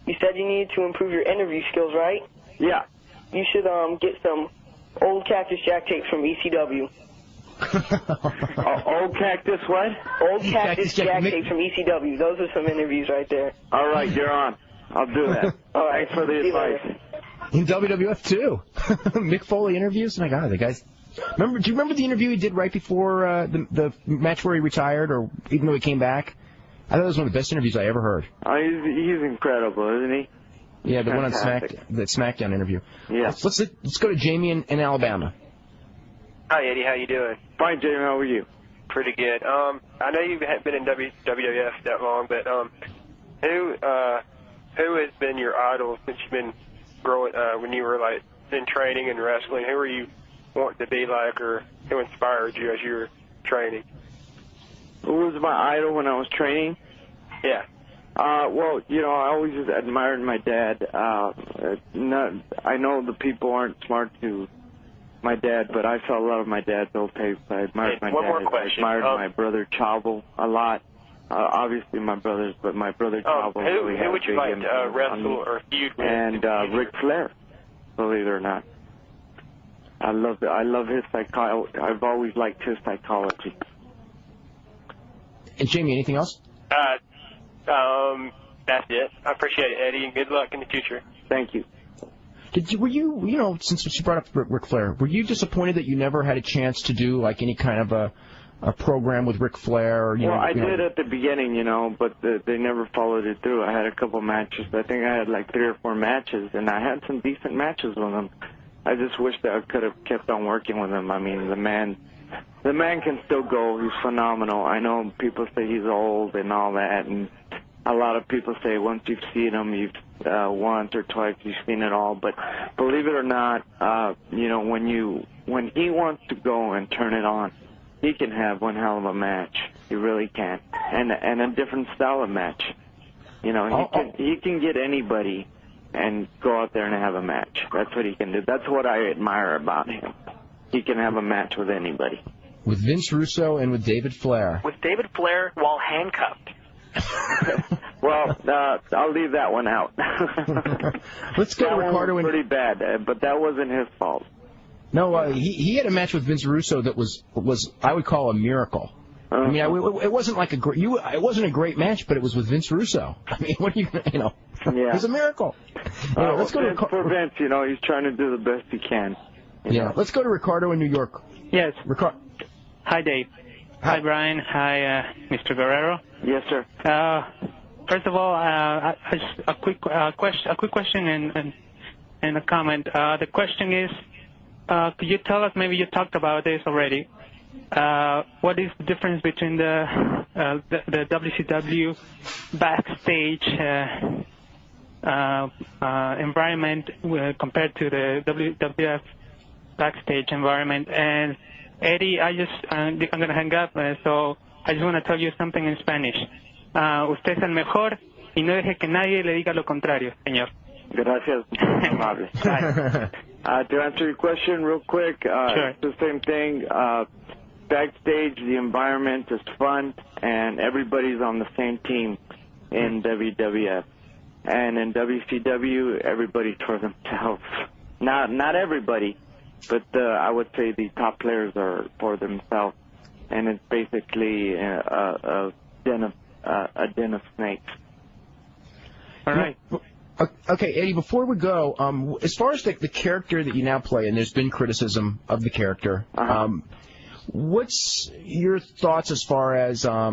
You said you needed to improve your interview skills, right? Yeah. You should get some old Cactus Jack tapes from ECW. Old Cactus what? Old Cactus Jack tapes from ECW. Those are some interviews right there. All right, you're on. I'll do that. All right. Thanks for the advice. In WWF too. Mick Foley interviews. Oh my God, the guys. Do you remember the interview he did right before the match where he retired, or even though he came back? I thought it was one of the best interviews I ever heard. He's incredible, isn't he? Yeah, the Fantastic. one on the SmackDown interview. Yeah. Let's go to Jamie in Alabama. Hi, Eddie. How you doing? Fine, Jamie. How are you? Pretty good. I know you haven't been in WWF that long, but who has been your idol since you've been growing when you were like in training and wrestling? Who were you wanting to be like, or who inspired you as you were training? Who was my idol when I was training? Yeah. Well, I always just admired my dad. I know the people aren't smart to my dad, but I saw a lot of my dad's old tapes. I admired my one dad. more question. I admired my brother Chavo a lot. Obviously my brothers, but my brother Chavo really had who would you a like big to influence on wrestle me. or feud with? And Ric Flair, believe it or not. I love his psychology. I've always liked his psychology. And Jamie, anything else? That's it. I appreciate it, Eddie, and good luck in the future. Thank you. Were you, since you brought up Ric Flair, were you disappointed that you never had a chance to do like any kind of a program with Ric Flair? Or, I did at the beginning, but they never followed it through. I had a couple matches. I think I had like 3 or 4 matches, and I had some decent matches with him. I just wish that I could have kept on working with him. I mean, the man can still go. He's phenomenal. I know people say he's old and all that, and a lot of people say once you've seen him, once or twice you've seen it all. But believe it or not, when he wants to go and turn it on, he can have one hell of a match. He really can, and a different style of match. He can get anybody and go out there and have a match. That's what he can do. That's what I admire about him. He can have a match with anybody. With Vince Russo and with David Flair. With David Flair while handcuffed. Well, I'll leave that one out. Let's go to Ricardo. That was pretty bad, but that wasn't his fault. No, he had a match with Vince Russo that was I would call a miracle. I mean, it wasn't like it wasn't a great match, but it was with Vince Russo. I mean, what do you Yeah. It was a miracle. Let's go to for Vince. He's trying to do the best he can. Let's go to Ricardo in New York. Yes. Hi, Dave. Hi, Brian. Hi, Mr. Guerrero. Yes, sir. First of all, a quick question and a comment. The question is, could you tell us? Maybe you talked about this already. What is the difference between the WCW backstage environment compared to the WWF backstage environment? And Eddie, I'm going to hang up, so I just want to tell you something in Spanish. Usted es el mejor y no deje que nadie le diga lo contrario, señor. Gracias, amable. To answer your question real quick, sure. It's the same thing. Backstage, the environment is fun, and everybody's on the same team in WWF. And in WCW, everybody's for themselves. Not everybody, but I would say the top players are for themselves. And it's basically a den of snakes. All right. Okay, Eddie, before we go, as far as the character that you now play, and there's been criticism of the character, what's your thoughts as far as, how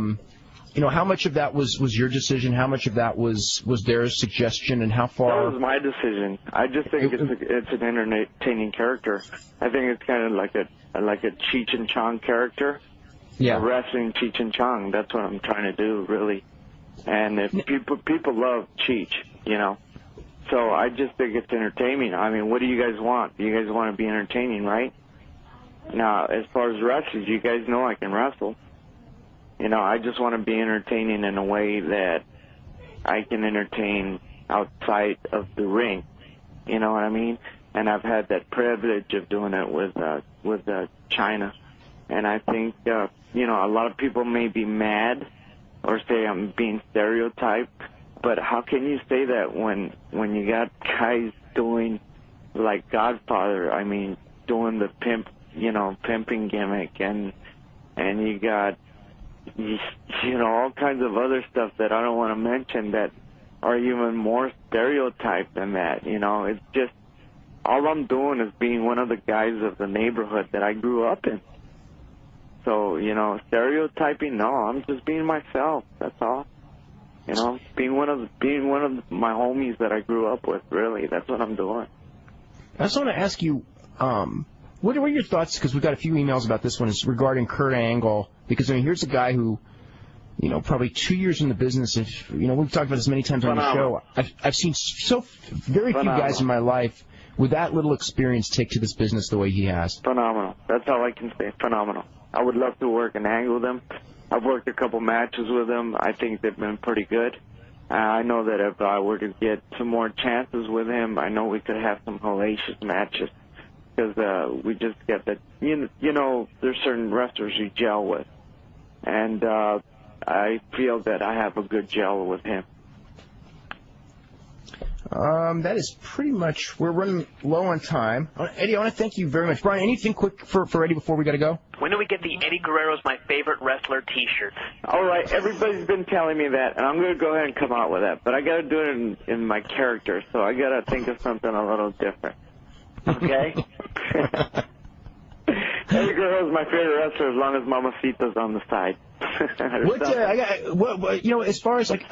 much of that was your decision, how much of that was their suggestion, and how far... That was my decision. I just think it's an entertaining character. I think it's kind of like a Cheech and Chong character. Yeah. A wrestling Cheech and Chong. That's what I'm trying to do, really. And if people love Cheech, So I just think it's entertaining. I mean, what do you guys want? You guys want to be entertaining, right? Now, as far as wrestlers, you guys know I can wrestle. I just want to be entertaining in a way that I can entertain outside of the ring. You know what I mean? And I've had that privilege of doing it with China. And I think, a lot of people may be mad or say I'm being stereotyped. But how can you say that when you got guys doing like Godfather? I mean, doing the pimping gimmick, and you got all kinds of other stuff that I don't want to mention that are even more stereotyped than that. It's just all I'm doing is being one of the guys of the neighborhood that I grew up in. So stereotyping? No, I'm just being myself. That's all. Being one of my homies that I grew up with, really. That's what I'm doing. I just want to ask you, what are your thoughts, because we've got a few emails about this one, is regarding Kurt Angle, because, here's a guy who, probably 2 years in the business, we've talked about this many times on the show. I've seen very few guys in my life with that little experience, take to this business the way he has? Phenomenal. That's all I can say. Phenomenal. I would love to work and hang with him. I've worked a couple matches with him. I think they've been pretty good. I know that if I were to get some more chances with him, I know we could have some hellacious matches. Because we just get that, you know, there's certain wrestlers you gel with. And I feel that I have a good gel with him. That is pretty much, we're running low on time. Eddie, I want to thank you very much. Brian, anything quick for Eddie before we got to go? When do we get the Eddie Guerrero's My Favorite Wrestler t-shirt? All right, everybody's been telling me that, and I'm going to go ahead and come out with that. But I got to do it in my character, so I got to think of something a little different. Okay? Eddie Guerrero's my favorite wrestler as long as Mamacita's on the side. As far as, like,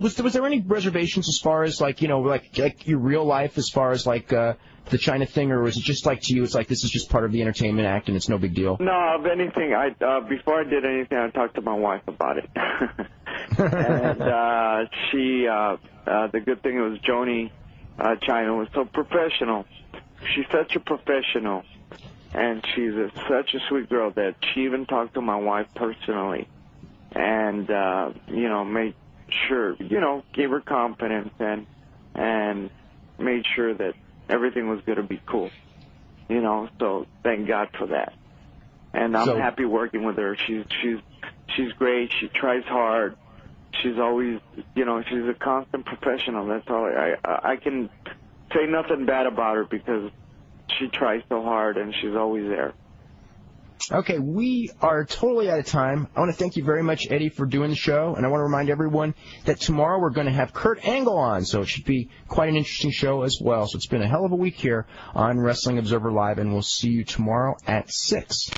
was there any reservations as far as, like, like your real life as far as, like, the China thing, or was it just like to you, it's like this is just part of the entertainment act and it's no big deal? No, if anything, before I did anything, I talked to my wife about it. And she, the good thing was Joni China was so professional. She's such a professional. And she's such a sweet girl that she even talked to my wife personally and, made sure, gave her confidence and made sure that everything was going to be cool, so thank God for that. And I'm happy working with her. She's great. She tries hard. She's always, she's a constant professional. That's all. I can say nothing bad about her because she tries so hard, and she's always there. Okay, we are totally out of time. I want to thank you very much, Eddie, for doing the show, and I want to remind everyone that tomorrow we're going to have Kurt Angle on, so it should be quite an interesting show as well. So it's been a hell of a week here on Wrestling Observer Live, and we'll see you tomorrow at 6.